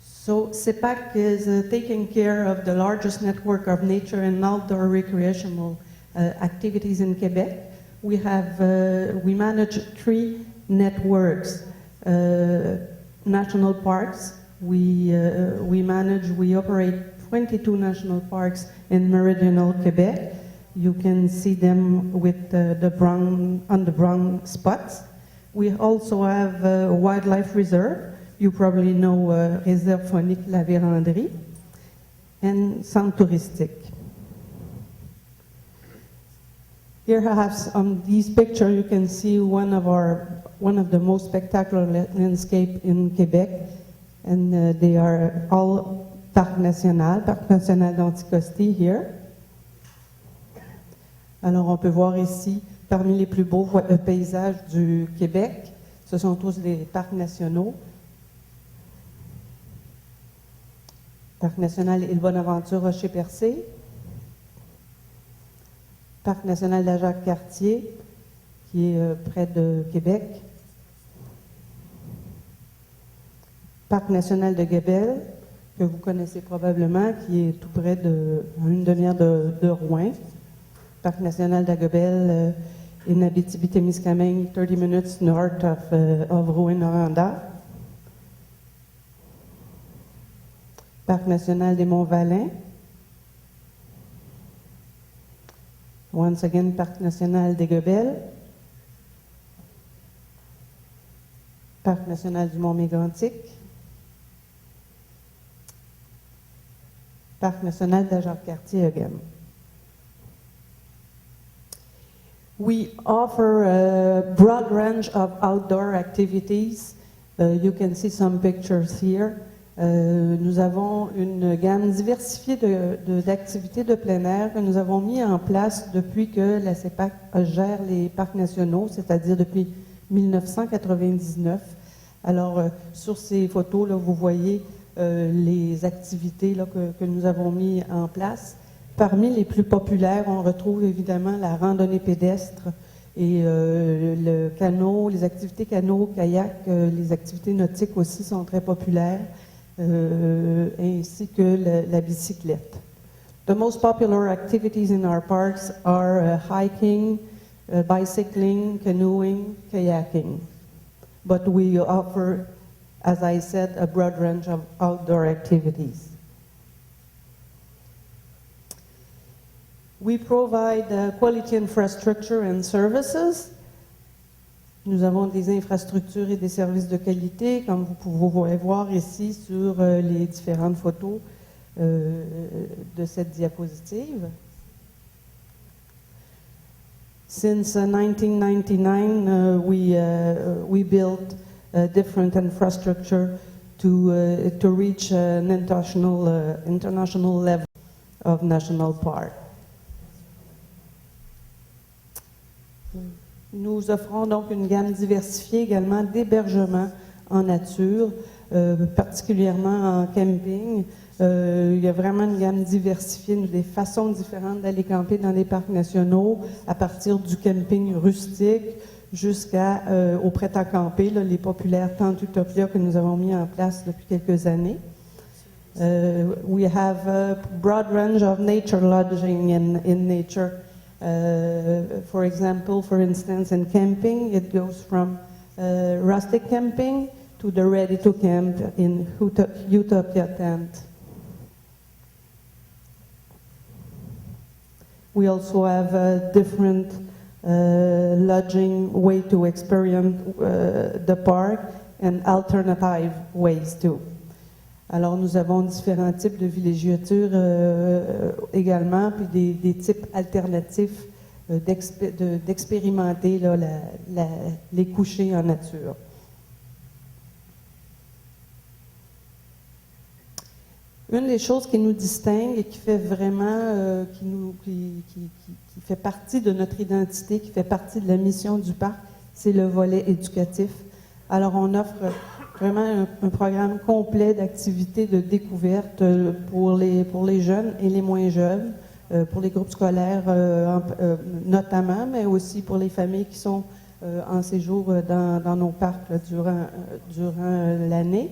So CEPAC is taking care of the largest network of nature and outdoor recreational activities in Quebec. We manage 3 networks, national parks. We operate 22 national parks in meridional Quebec. You can see them with the brown spots. We also have a wildlife reserve. You probably know Réserve phonique La Vérandrie, and centre touristique. Here I have on these pictures you can see one of the most spectacular landscape in Quebec, and they are all Parc National d'Anticosti here. Alors on peut voir ici parmi les plus beaux paysages du Québec, ce sont tous les parcs nationaux. Parc national Île-Bonaventure Rocher-Percé, Parc national de la Jacques-Cartier, qui est près de Québec, Parc national de Guebel, que vous connaissez probablement, qui est tout près une demi-heure de Rouen. Parc national d'Agobel in Abitibi-Témiscamingue, 30 minutes north of Rouyn-Noranda. Parc national des Monts-Valin. Once again, Parc national des Guebel. Parc national du Mont-Mégantic. Parc national de Jacques-Cartier again. We offer a broad range of outdoor activities. You can see some pictures here. Nous avons une gamme diversifiée d'activités de plein air que nous avons mis en place depuis que la CEPAC gère les parcs nationaux, c'est-à-dire depuis 1999. Alors, sur ces photos, là, vous voyez les activités là, que nous avons mis en place. Parmi les plus populaires, on retrouve évidemment la randonnée pédestre et le canot, les activités canot, kayak, les activités nautiques aussi sont très populaires, ainsi que la bicyclette. The most popular activities in our parks are hiking, bicycling, canoeing, kayaking. But we offer, as I said, a broad range of outdoor activities. We provide quality infrastructure and services. Nous avons des infrastructures et des services de qualité, comme vous pouvez voir ici sur les différentes photos de cette diapositive. Since 1999, we built different infrastructure to reach an international level of national park. Nous offrons donc une gamme diversifiée également d'hébergement en nature, particulièrement en camping. Il y a vraiment une gamme diversifiée, des façons différentes d'aller camper dans les parcs nationaux, à partir du camping rustique jusqu'au prêt-à-camper, les populaires tentes Utopia que nous avons mis en place depuis quelques années. We have a broad range of nature lodging in nature. For example, for instance, in camping, it goes from rustic camping to the ready-to-camp in Utopia tent. We also have a different lodging way to experience the park and alternative ways too. Alors, nous avons différents types de villégiature également, puis des types alternatifs d'expérimenter les couchers en nature. Une des choses qui nous distingue et qui fait vraiment, qui fait partie de notre identité, qui fait partie de la mission du parc, c'est le volet éducatif. Alors, on offre vraiment un programme complet d'activités de découverte pour les jeunes et les moins jeunes, pour les groupes scolaires notamment, mais aussi pour les familles qui sont en séjour dans nos parcs là, durant l'année.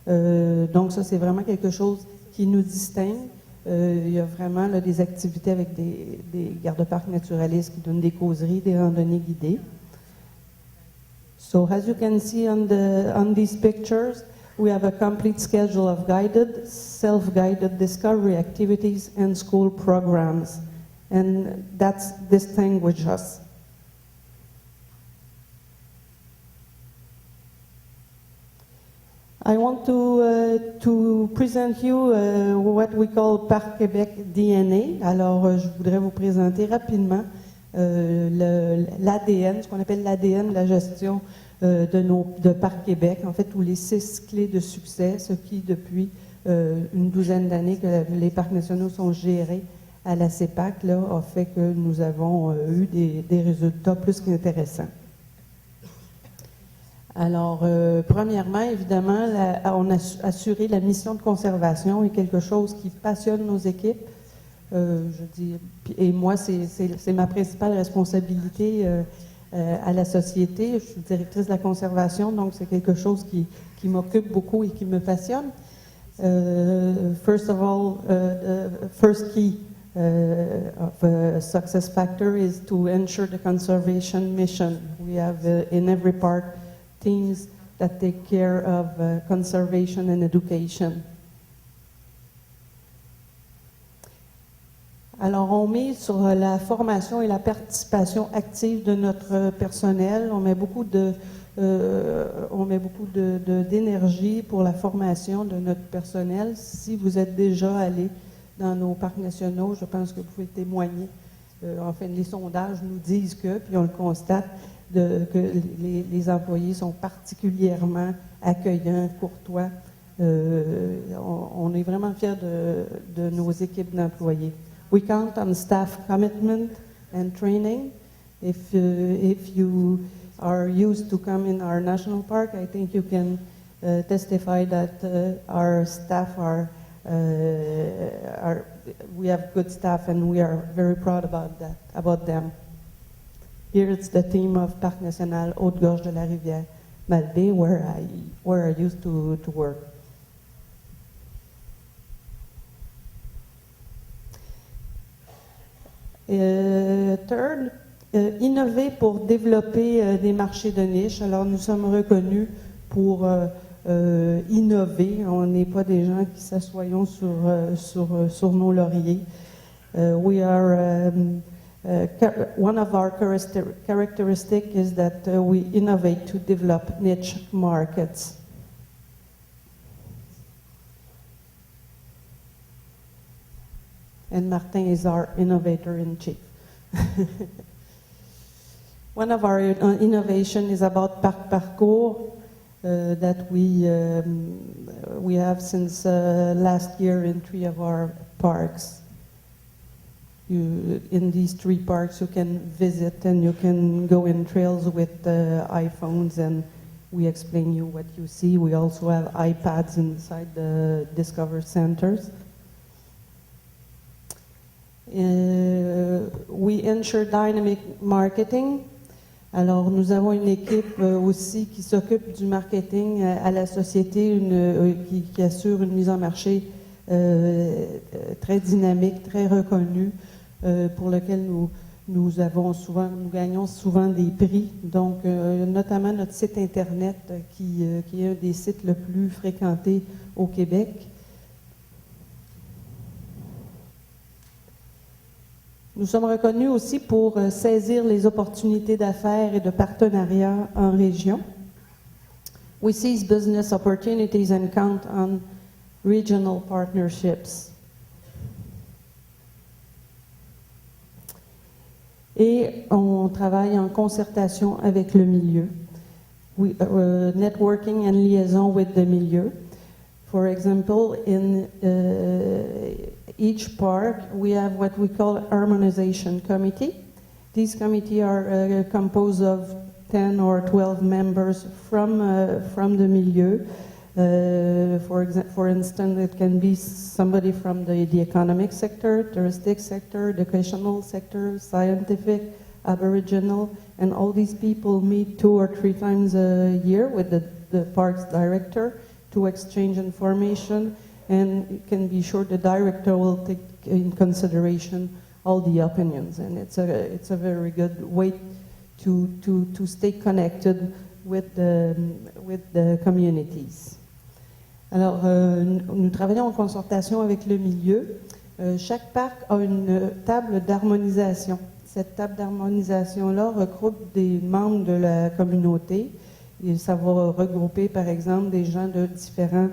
Donc ça, c'est vraiment quelque chose qui nous distingue. Il y a vraiment là, des activités avec des gardes-parcs naturalistes qui donnent des causeries, des randonnées guidées. So as you can see on these pictures, we have a complete schedule of guided, self-guided discovery activities and school programs, and that's distinguishes us. I want to present you what we call Parc Québec DNA. Alors, je voudrais vous présenter rapidement l'ADN, ce qu'on appelle l'ADN de la gestion de Parc Québec, en fait, tous les 6 clés de succès, ce qui, depuis une douzaine d'années que les parcs nationaux sont gérés à la CEPAC, là, a fait que nous avons eu des résultats plus qu'intéressants. Alors, premièrement, évidemment, on a assuré la mission de conservation est quelque chose qui passionne nos équipes. Je dis, et moi, c'est ma principale responsabilité à la société. Je suis directrice de la conservation, donc c'est quelque chose qui m'occupe beaucoup et qui me passionne. First of all, the first key of a success factor is to ensure the conservation mission. We have in every park teams that take care of conservation and education. Alors, on met sur la formation et la participation active de notre personnel. On met beaucoup d'énergie pour la formation de notre personnel. Si vous êtes déjà allé dans nos parcs nationaux, je pense que vous pouvez témoigner. Enfin, les sondages nous disent que, puis on le constate, que les employés sont particulièrement accueillants, courtois. On est vraiment fiers de nos équipes d'employés. We count on staff commitment and training. If you are used to come in our national park, I think you can testify that our staff we have good staff and we are very proud about them. Here it's the team of Parc National Haute-Gorge de la Rivière Malbaie, where I used to work. Third, innover pour développer des marchés de niche. Alors, nous sommes reconnus pour innover. On n'est pas des gens qui s'assoyons sur nos lauriers. We are, one of our characteristics is that we innovate to develop niche markets. And Martin is our innovator-in-chief. One of our innovation is about Parc Parcours that we have since last year in 3 of our parks. In these 3 parks you can visit and you can go in trails with iPhones and we explain you what you see. We also have iPads inside the Discover Centers. We ensure dynamic marketing. Alors, nous avons une équipe aussi qui s'occupe du marketing à la société, qui assure une mise en marché très dynamique, très reconnue, pour lequel nous gagnons souvent des prix. Donc, notamment notre site Internet, qui est un des sites le plus fréquentés au Québec. Nous sommes reconnus aussi pour saisir les opportunités d'affaires et de partenariat en région. We seize business opportunities and count on regional partnerships. Et on travaille en concertation avec le milieu. Networking and liaison with the milieu. For example, in each park, we have what we call harmonization committee. These committees are composed of 10 or 12 members from the milieu. For instance, it can be somebody from the economic sector, touristic sector, educational sector, scientific, Aboriginal, and all these people meet 2 or 3 times a year with the park's director to exchange information, and you can be sure the director will take in consideration all the opinions, and it's a very good way to stay connected with the communities. Alors, nous travaillons en concertation avec le milieu. Chaque parc a une table d'harmonisation. Cette table d'harmonisation-là regroupe des membres de la communauté. Et ça va regrouper, par exemple, des gens de différents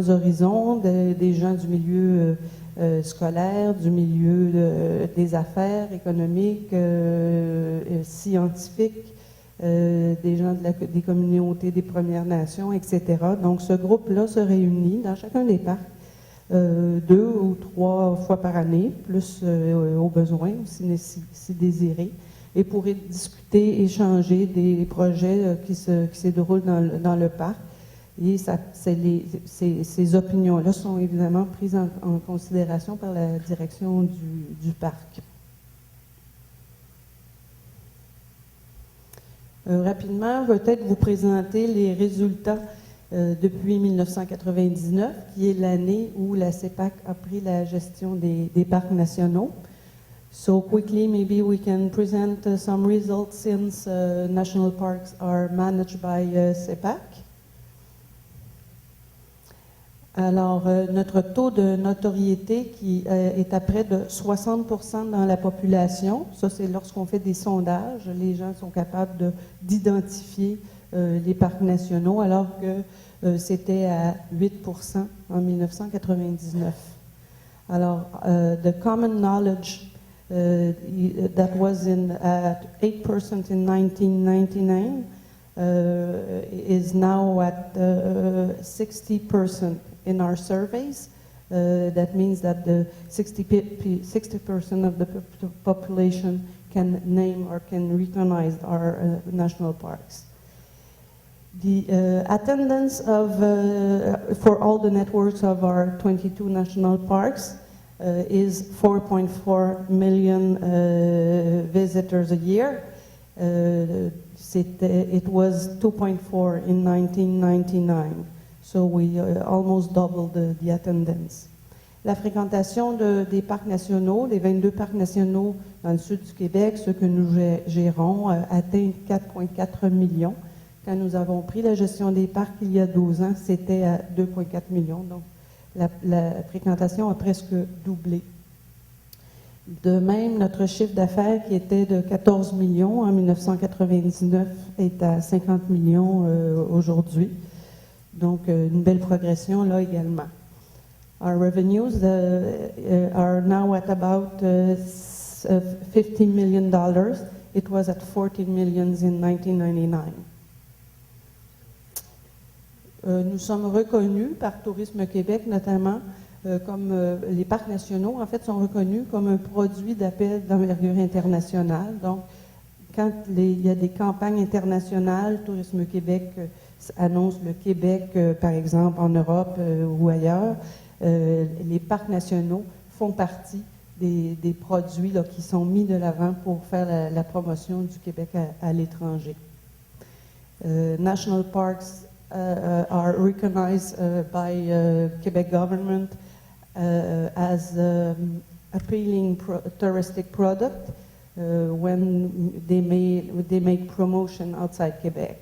horizons, des gens du milieu scolaire, du milieu des affaires économiques, scientifiques, des gens des communautés des Premières Nations, etc. Donc, ce groupe-là se réunit dans chacun des parcs 2 ou 3 fois par année, plus au besoin, si désiré, et pourrait discuter, échanger des projets qui se déroulent dans le parc. Et ces opinions-là sont évidemment prises en considération par la direction du parc. Rapidement, peut-être vous présenter les résultats depuis 1999, qui est l'année où la CEPAC a pris la gestion des parcs nationaux. So quickly, maybe we can present some results since national parks are managed by CEPAC. Alors, notre taux de notoriété qui est à près de 60% dans la population, ça c'est lorsqu'on fait des sondages, les gens sont capables d'identifier les parcs nationaux, alors que c'était à 8% en 1999. Alors, the common knowledge that was at 8% in 1999 is now at 60%. In our surveys, that means that the 60% of the population can name or can recognize our national parks. The attendance for all the networks of our 22 national parks is 4.4 million visitors a year. It was 2.4 in 1999. So we almost doubled the attendance. La fréquentation des parcs nationaux, des 22 parcs nationaux dans le sud du Québec, ceux que nous gérons, atteint 4,4 millions. Quand nous avons pris la gestion des parcs il y a 12 ans, c'était à 2,4 millions. Donc la fréquentation a presque doublé. De même, notre chiffre d'affaires qui était de 14 millions en 1999 est à 50 millions aujourd'hui. Donc, une belle progression là également. Our revenues are now at about $15 million. It was at 14 million in 1999. Nous sommes reconnus par Tourisme Québec, notamment, comme les parcs nationaux, en fait, sont reconnus comme un produit d'appel d'envergure internationale. Donc, quand il y a des campagnes internationales, Tourisme Québec annonce le Québec, par exemple, en Europe ou ailleurs, les parcs nationaux font partie des produits là, qui sont mis de l'avant pour faire la promotion du Québec à l'étranger. National parks are recognized by Quebec government as appealing touristic product when they make promotion outside Quebec.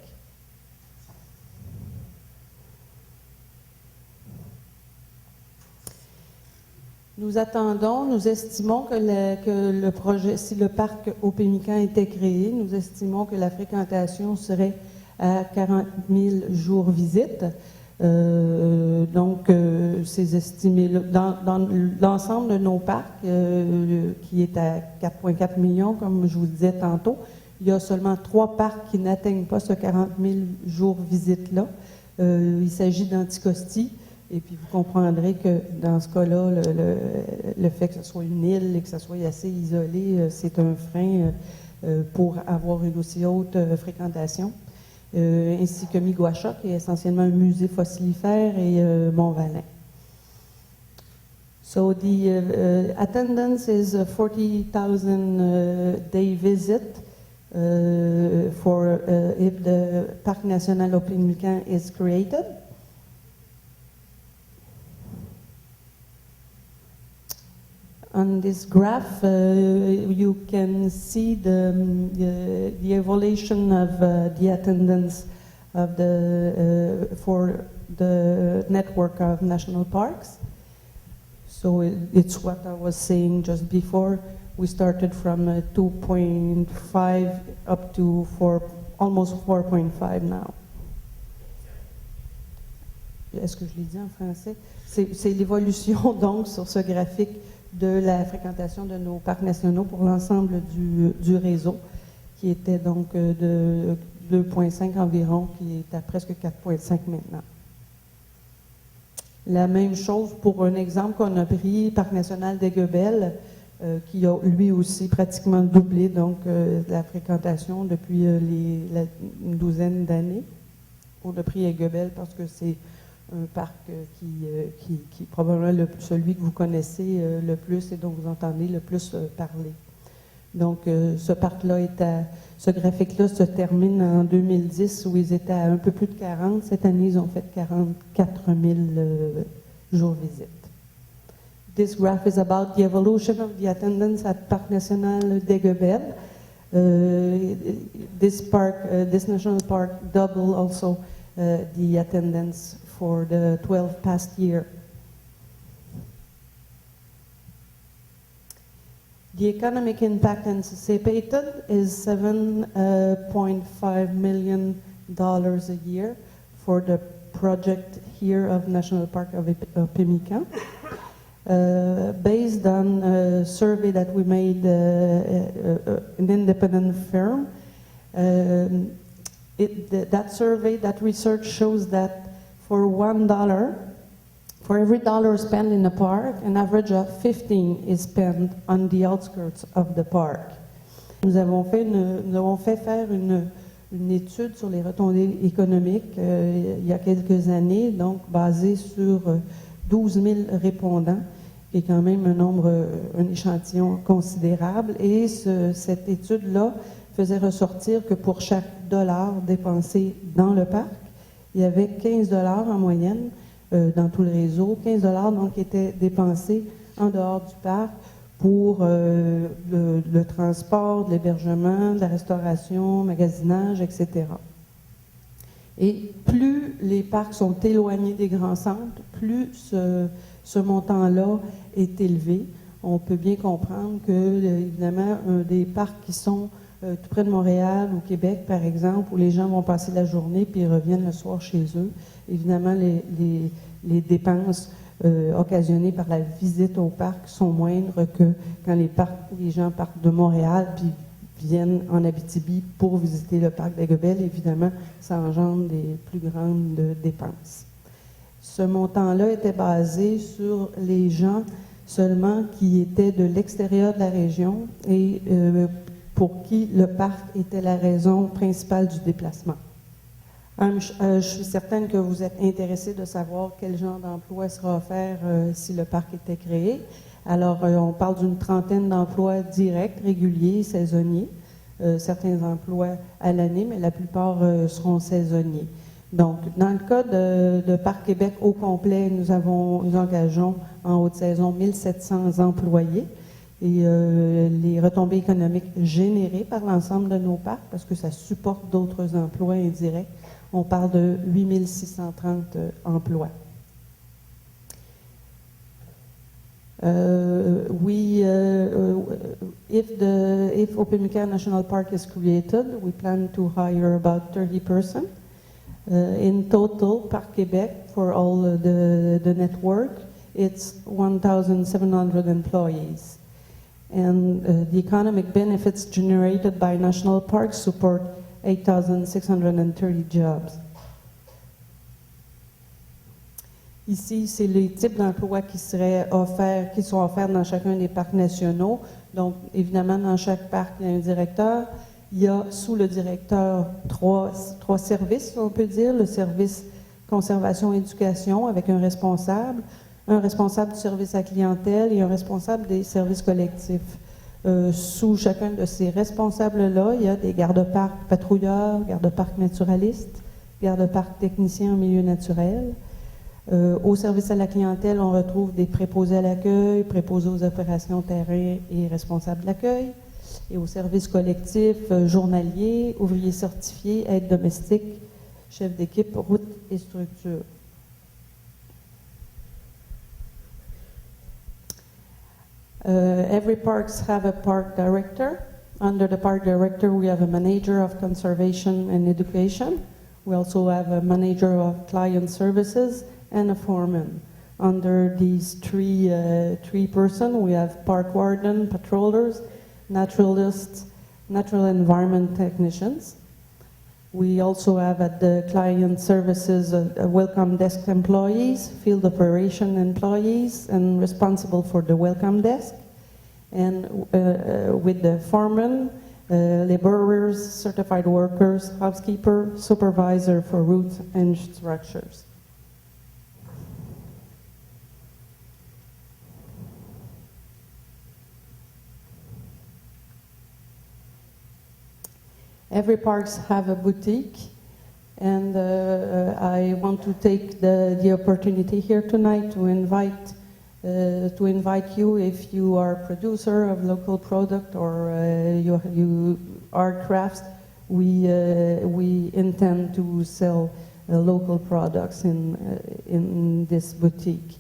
Nous estimons que le projet, si le parc au Pémican était créé, nous estimons que la fréquentation serait à 40 000 jours visites. Donc, c'est estimé dans l'ensemble de nos parcs, qui est à 4,4 millions, comme je vous le disais tantôt, il y a seulement 3 parcs qui n'atteignent pas ce 40 000 jours visites-là. Il s'agit d'Anticosti. Et puis, vous comprendrez que dans ce cas-là, le fait que ce soit une île et que ce soit assez isolé, c'est un frein pour avoir une aussi haute fréquentation. Ainsi que Miguacha, qui est essentiellement un musée fossilifère, et Mont-Valin. So the attendance is 40,000 day visit for if the Parc National au Pémican is created. On this graph, you can see the evolution of the attendance of for the network of national parks. So it's what I was saying just before. We started from 2.5 up to almost 4.5 now. Est-ce que je l'ai dit en français? C'est l'évolution donc sur ce graphique de la fréquentation de nos parcs nationaux pour l'ensemble du réseau, qui était donc de 2,5 environ, qui est à presque 4,5 maintenant. La même chose pour un exemple qu'on a pris, Parc national d'Aiguebelle, qui a lui aussi pratiquement doublé donc la fréquentation depuis une douzaine d'années. On a pris Aiguebelle parce que c'est un parc qui est probablement celui que vous connaissez le plus et dont vous entendez le plus parler. Donc, ce graphique-là se termine en 2010 où ils étaient à un peu plus de 40. Cette année, ils ont fait 44 000 jours visites. This graph is about the evolution of the attendance at Parc National d'Aiguebelle. This national park doubled also the attendance for the 12 past year. The economic impact anticipated is $7.5 million a year for the project here of National Park of Pemican. Based on a survey that we made, an independent firm, that survey, that research shows that for every dollar spent in the park, an average of 15 is spent on the outskirts of the park. Nous avons fait faire une étude sur les retombées économiques il y a quelques années, donc basée sur 12 000 répondants, qui est quand même un échantillon considérable. Et cette étude-là faisait ressortir que pour chaque dollar dépensé dans le parc, il y avait 15 $ en moyenne dans tout le réseau. 15 $ donc étaient dépensés en dehors du parc pour le transport, l'hébergement, la restauration, magasinage, etc. Et plus les parcs sont éloignés des grands centres, plus ce montant-là est élevé. On peut bien comprendre que, évidemment, des parcs qui sont tout près de Montréal ou Québec, par exemple, où les gens vont passer la journée puis ils reviennent le soir chez eux, évidemment, les dépenses occasionnées par la visite au parc sont moindres que quand les gens partent de Montréal puis viennent en Abitibi pour visiter le parc d'Aiguebelle. Évidemment, ça engendre des plus grandes dépenses. Ce montant-là était basé sur les gens seulement qui étaient de l'extérieur de la région et pour qui le parc était la raison principale du déplacement. Je suis certaine que vous êtes intéressés de savoir quel genre d'emploi sera offert si le parc était créé. Alors, on parle d'une trentaine d'emplois directs, réguliers, saisonniers. Certains emplois à l'année, mais la plupart seront saisonniers. Donc, dans le cas de Parc Québec au complet, nous engageons en haute saison 1700 employés. Et les retombées économiques générées par l'ensemble de nos parcs, parce que ça supporte d'autres emplois indirects, on parle de 8630 emplois. If Opemican National Park is created, we plan to hire about 30 persons. In total, Parc Québec, for all the network, it's 1,700 employees. And the economic benefits generated by national parks support 8,630 jobs. Ici, c'est les types d'emplois qui sont offerts dans chacun des parcs nationaux. Donc, évidemment, dans chaque parc, il y a un directeur. Il y a sous le directeur trois services, on peut dire. Le service conservation-éducation avec un responsable du service à clientèle et un responsable des services collectifs. Sous chacun de ces responsables-là, il y a des gardes-parcs patrouilleurs, gardes-parcs naturalistes, gardes-parcs techniciens en milieu naturel. Au service à la clientèle, on retrouve des préposés à l'accueil, préposés aux opérations terrain et responsables de l'accueil. Et au service collectif, journalier, ouvriers certifiés, aides domestiques, chefs d'équipe, route et structure. Every parks have a park director. Under the park director, we have a manager of conservation and education. We also have a manager of client services and a foreman. Under these three persons, we have park warden, patrollers, naturalists, natural environment technicians. We also have at the client services a welcome desk employees, field operation employees, and responsible for the welcome desk. And with the foreman, laborers, certified workers, housekeeper, supervisor for routes and structures. Every parks have a boutique, and I want to take the opportunity here tonight to invite you, if you are a producer of local product or you art crafts, we intend to sell local products in this boutique.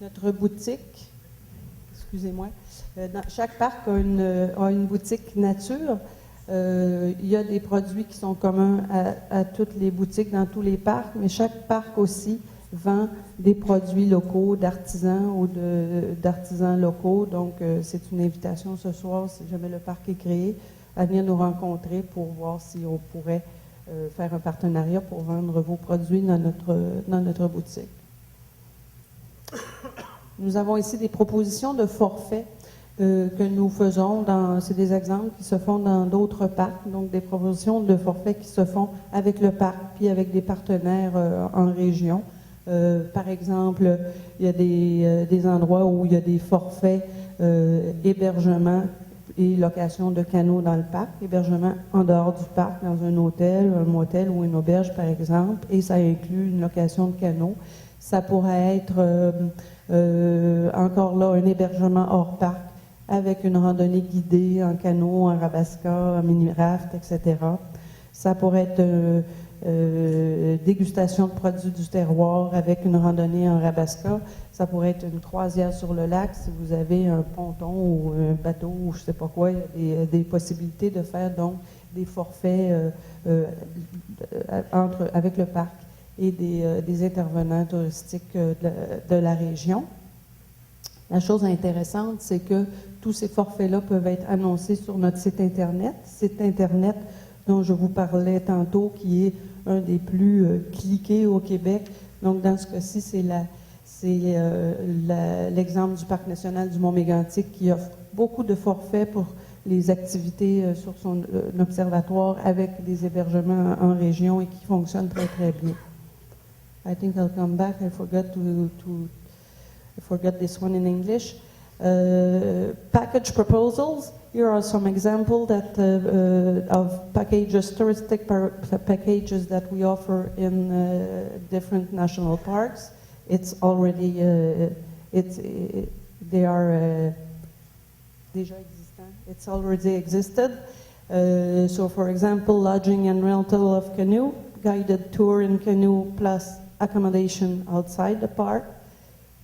Notre boutique, excusez-moi, chaque parc a une boutique nature. Il y a des produits qui sont communs à toutes les boutiques dans tous les parcs, mais chaque parc aussi vend des produits locaux, d'artisans ou d'artisans locaux. Donc, c'est une invitation ce soir, si jamais le parc est créé, à venir nous rencontrer pour voir si on pourrait faire un partenariat pour vendre vos produits dans notre boutique. Nous avons ici des propositions de forfaits que nous faisons. C'est des exemples qui se font dans d'autres parcs, donc des propositions de forfaits qui se font avec le parc puis avec des partenaires en région. Par exemple, il y a des endroits où il y a des forfaits hébergement et location de canots dans le parc, hébergement en dehors du parc, dans un hôtel, un motel ou une auberge, par exemple, et ça inclut une location de canots. Ça pourrait être encore là un hébergement hors parc avec une randonnée guidée en canot, en rabasca, en mini-raft, etc. Ça pourrait être dégustation de produits du terroir avec une randonnée en rabasca. Ça pourrait être une croisière sur le lac si vous avez un ponton ou un bateau ou je ne sais pas quoi. Il y a des possibilités de faire donc des forfaits avec le parc et des intervenants touristiques de la région. La chose intéressante, c'est que tous ces forfaits-là peuvent être annoncés sur notre site Internet dont je vous parlais tantôt, qui est un des plus cliqués au Québec. Donc, dans ce cas-ci, c'est l'exemple du Parc national du Mont-Mégantic qui offre beaucoup de forfaits pour les activités sur son observatoire avec des hébergements en région et qui fonctionnent très, très bien. I think I'll come back. I forgot this one in English. Package proposals. Here are some examples of packages, touristic packages that we offer in different national parks. It's already, they are déjà existant. It's already existed. So, for example, lodging and rental of canoe, guided tour in canoe plus accommodation outside the park,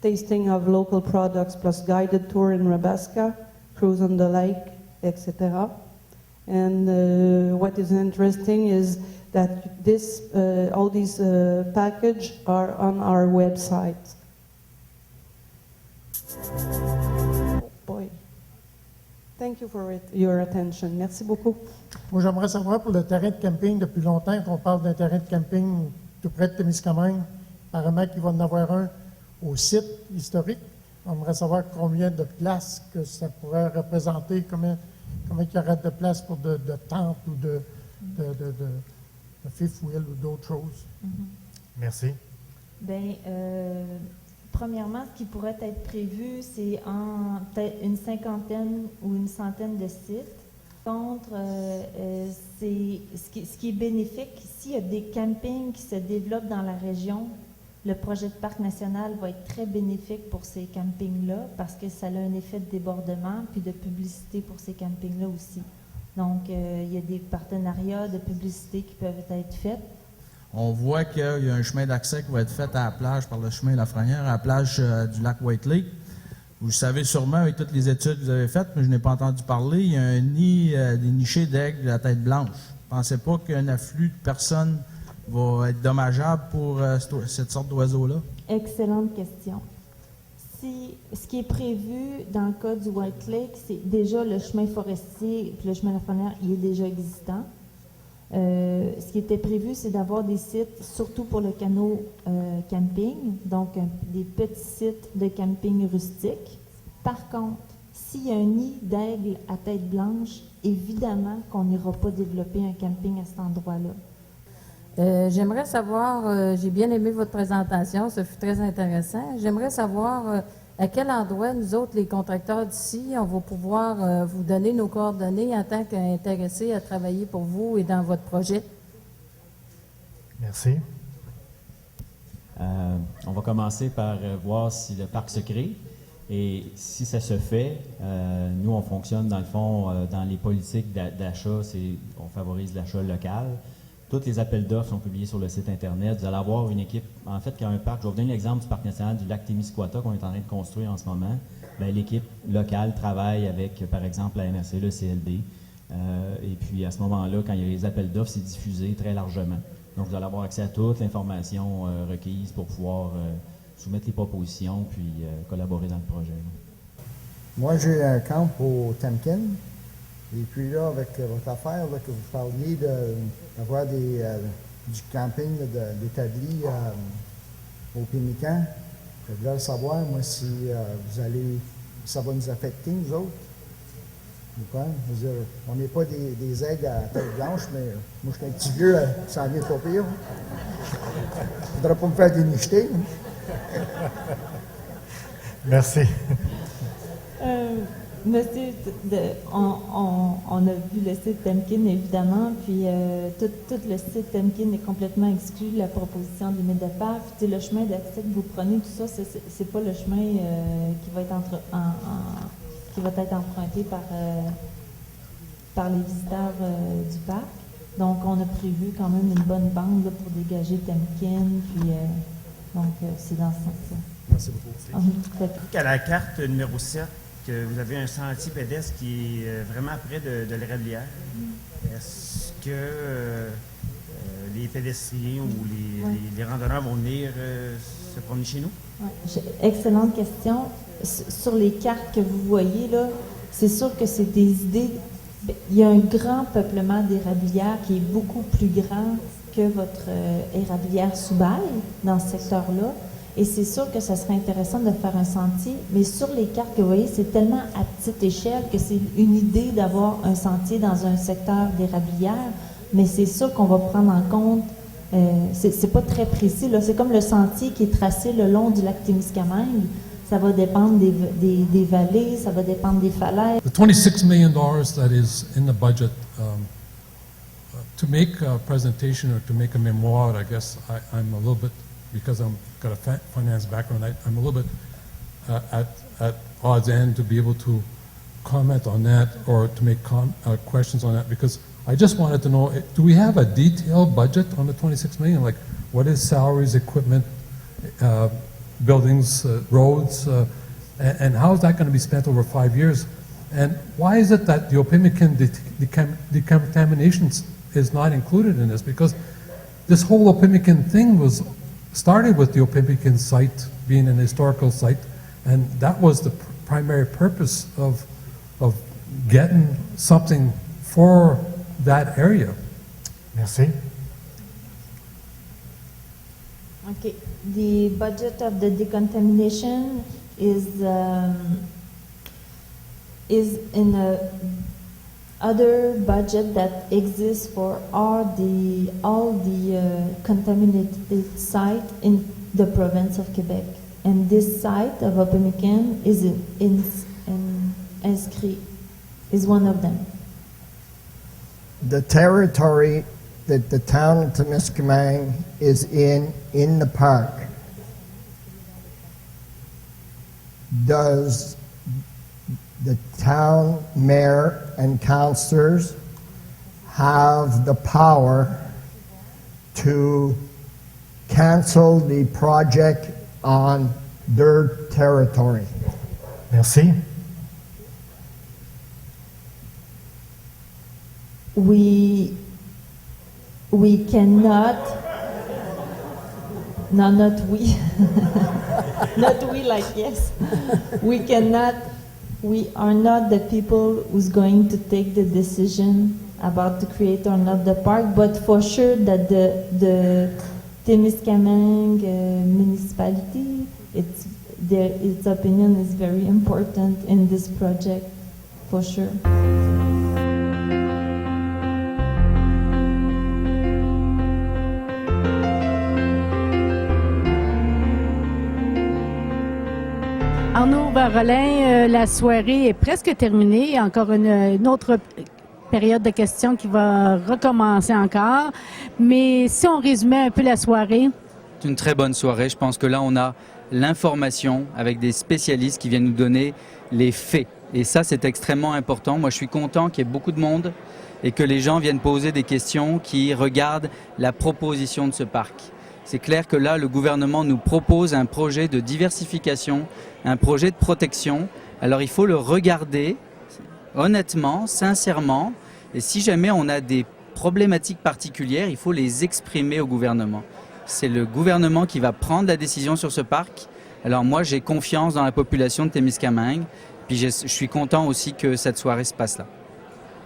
tasting of local products plus guided tour in Rabasca, cruise on the lake, etc. And what is interesting is that all these packages are on our website. Oh boy. Thank you for your attention. Merci beaucoup. Moi, j'aimerais savoir pour le terrain de camping, depuis longtemps qu'on parle d'un terrain de camping tout près de Témiscamingue. Apparemment qu'il va en avoir un au site historique. On aimerait savoir combien de places que ça pourrait représenter, combien il y aurait de place pour de tentes ou de fifth wheel ou d'autres choses. Merci. Bien, premièrement, ce qui pourrait être prévu, c'est peut-être une cinquantaine ou une centaine de sites. Contre, ce qui est bénéfique, s'il y a des campings qui se développent dans la région, le projet de parc national va être très bénéfique pour ces campings-là parce que ça a un effet de débordement puis de publicité pour ces campings-là aussi. Donc, il y a des partenariats de publicité qui peuvent être faits. On voit qu'il y a un chemin d'accès qui va être fait à la plage par le chemin Lafrenière, à la plage du lac White Lake. Vous savez sûrement, avec toutes les études que vous avez faites, mais je n'ai pas entendu parler, il y a un nid des nichés d'aigles à tête blanche. Vous ne pensez pas qu'un afflux de personnes va être dommageable pour cette sorte d'oiseau-là? Excellente question. Ce qui est prévu dans le cas du White Lake, c'est déjà le chemin forestier puis le chemin Lafrenière, il est déjà existant. Ce qui était prévu, c'est d'avoir des sites, surtout pour le canot camping, donc des petits sites de camping rustique. Par contre, s'il y a un nid d'aigle à tête blanche, évidemment qu'on n'ira pas développer un camping à cet endroit-là. J'aimerais savoir, j'ai bien aimé votre présentation, ça fut très intéressant. J'aimerais savoir, à quel endroit, nous autres, les contracteurs d'ici, on va pouvoir vous donner nos coordonnées en tant qu'intéressés à travailler pour vous et dans votre projet? Merci. On va commencer par voir si le parc se crée. Et si ça se fait, nous, on fonctionne dans le fond, dans les politiques d'achat, on favorise l'achat local. Tous les appels d'offres sont publiés sur le site Internet. Vous allez avoir une équipe, en fait, qui a un parc. Je vais vous donner l'exemple du parc national du lac Témiscouata qu'on est en train de construire en ce moment. Bien, l'équipe locale travaille avec, par exemple, la MRC, le CLD. Et puis, à ce moment-là, quand il y a les appels d'offres, c'est diffusé très largement. Donc, vous allez avoir accès à toute l'information requise pour pouvoir soumettre les propositions puis collaborer dans le projet. Moi, j'ai un camp au Temkin. Et puis là, avec votre affaire, là, que vous parliez d'avoir du camping d'établi au Pémican, je voulais savoir, moi, si ça va nous affecter, nous autres. Ou quoi? Je veux dire, on n'est pas des aigles à tête blanche, mais moi, je suis un petit vieux, ça en vient pas pire. Il ne faudra pas me faire dénicheter. Merci. Monsieur, on a vu le site Temkin, évidemment, puis tout le site Temkin est complètement exclu de la proposition des limite de parc. Puis, le chemin d'accès que vous prenez, tout ça, c'est pas le chemin qui va être emprunté par les visiteurs du parc. Donc, on a prévu quand même une bonne bande là, pour dégager Temkin, puis c'est dans ce sens-là. Merci beaucoup. À la carte numéro 7, que vous avez un sentier pédestre qui est vraiment près de l'érablière. Est-ce que les pédestriens ou les randonneurs vont venir se promener chez nous? Ouais, excellente question. Sur les cartes que vous voyez, là, c'est sûr que c'est des idées. Il y a un grand peuplement d'érablières qui est beaucoup plus grand que votre érablière sous-bail dans ce secteur-là. Et c'est sûr que ça serait intéressant de faire un sentier, mais sur les cartes que vous voyez, c'est tellement à petite échelle que c'est une idée d'avoir un sentier dans un secteur d'érablière, mais c'est sûr qu'on va prendre en compte, c'est pas très précis, là. C'est comme le sentier qui est tracé le long du lac Témiscamingue. Ça va dépendre des vallées, ça va dépendre des falaises. The $26 million that is in the budget, to make a presentation or to make a memoir, I guess I'm a little bit, because I've got a finance background, I'm a little bit at odds end to be able to comment on that or to make questions on that, because I just wanted to know, do we have a detailed budget on the $26 million? Like, what is salaries, equipment, buildings, roads, and how is that going to be spent over 5 years? And why is it that the Opimican decontamination is not included in this? Because this whole Opimican thing started with the Opimican site being an historical site, and that was the primary purpose of getting something for that area. Merci. Okay, the budget of the decontamination is in a other budget that exists for all the contaminated site in the province of Quebec, and this site of Opimican is inscrit, is one of them. The territory that the town of Temiskaming is in the park, does the town mayor and councilors have the power to cancel the project on their territory? Merci. We cannot, no, not we, not we like yes. We cannot, we are not the people who's going to take the decision about to create or not the park, but for sure that the Témiscamingue municipality, its opinion is very important in this project, for sure. Arnaud Barolin, la soirée est presque terminée. Encore une autre période de questions qui va recommencer encore. Mais si on résumait un peu la soirée. C'est une très bonne soirée. Je pense que là, on a l'information avec des spécialistes qui viennent nous donner les faits. Et ça, c'est extrêmement important. Moi, je suis content qu'il y ait beaucoup de monde et que les gens viennent poser des questions qui regardent la proposition de ce parc. C'est clair que là, le gouvernement nous propose un projet de diversification, un projet de protection. Alors, il faut le regarder honnêtement, sincèrement. Et si jamais on a des problématiques particulières, il faut les exprimer au gouvernement. C'est le gouvernement qui va prendre la décision sur ce parc. Alors moi, j'ai confiance dans la population de Témiscamingue. Puis je suis content aussi que cette soirée se passe là.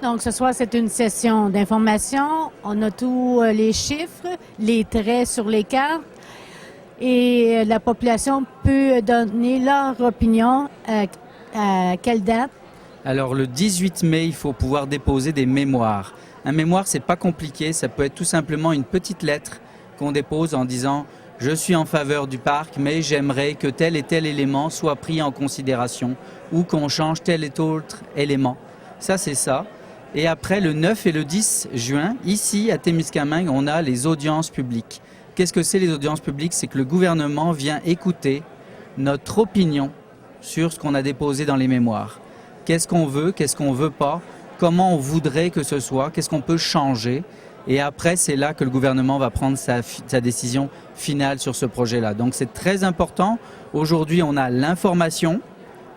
Donc, ce soir, c'est une session d'information. On a tous les chiffres, les traits sur les cartes et la population peut donner leur opinion à quelle date? Alors, le 18 mai, il faut pouvoir déposer des mémoires. Un mémoire, c'est pas compliqué. Ça peut être tout simplement une petite lettre qu'on dépose en disant « Je suis en faveur du parc, mais j'aimerais que tel et tel élément soit pris en considération ou qu'on change tel et autre élément. » Ça, c'est ça. Et après, le 9 et le 10 juin, ici, à Témiscamingue, on a les audiences publiques. Qu'est-ce que c'est les audiences publiques? C'est que le gouvernement vient écouter notre opinion sur ce qu'on a déposé dans les mémoires. Qu'est-ce qu'on veut pas, comment on voudrait que ce soit, qu'est-ce qu'on peut changer. Et après, c'est là que le gouvernement va prendre sa décision finale sur ce projet-là. Donc, c'est très important. Aujourd'hui, on a l'information.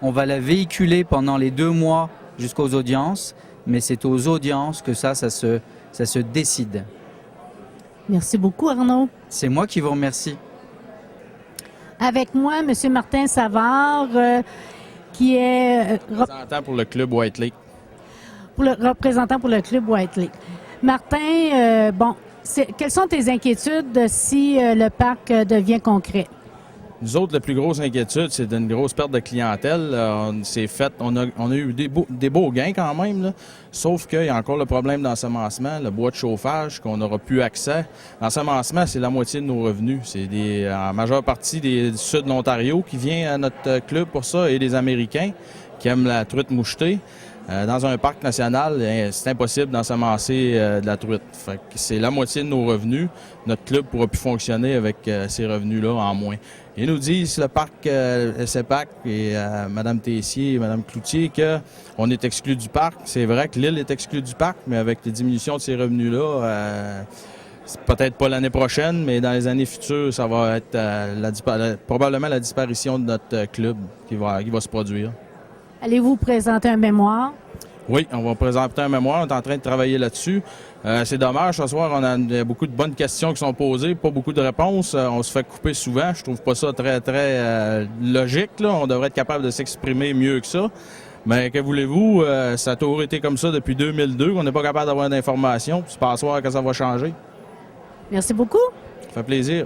On va la véhiculer pendant les 2 mois jusqu'aux audiences. Mais c'est aux audiences que ça se décide. Merci beaucoup, Arnaud. C'est moi qui vous remercie. Avec moi, M. Martin Savard, qui est représentant pour le club White Lake. Représentant pour le club White Lake. Martin, quelles sont tes inquiétudes si le parc devient concret? Nous autres, la plus grosse inquiétude, c'est une grosse perte de clientèle. On a eu des beaux gains quand même, là. Sauf qu'il y a encore le problème d'ensemencement, le bois de chauffage qu'on n'aura plus accès. L'ensemencement, c'est la moitié de nos revenus. C'est en majeure partie du sud de l'Ontario qui vient à notre club pour ça et des Américains qui aiment la truite mouchetée. Dans un parc national, c'est impossible d'ensemencer de la truite. Fait que c'est la moitié de nos revenus. Notre club ne pourra plus fonctionner avec ces revenus-là en moins. Ils nous disent, le parc SEPAC et Mme Tessier et Mme Cloutier, qu'on est exclu du parc. C'est vrai que l'île est exclue du parc, mais avec les diminutions de ces revenus-là, c'est peut-être pas l'année prochaine, mais dans les années futures, ça va être probablement la disparition de notre club qui va se produire. Allez-vous présenter un mémoire? Oui, on va présenter un mémoire. On est en train de travailler là-dessus. C'est dommage, ce soir, on a beaucoup de bonnes questions qui sont posées, pas beaucoup de réponses. On se fait couper souvent. Je trouve pas ça très, très logique, là. On devrait être capable de s'exprimer mieux que ça. Mais que voulez-vous, ça a toujours été comme ça depuis 2002, qu'on n'est pas capable d'avoir d'informations. C'est pas à soir que ça va changer. Merci beaucoup. Ça fait plaisir.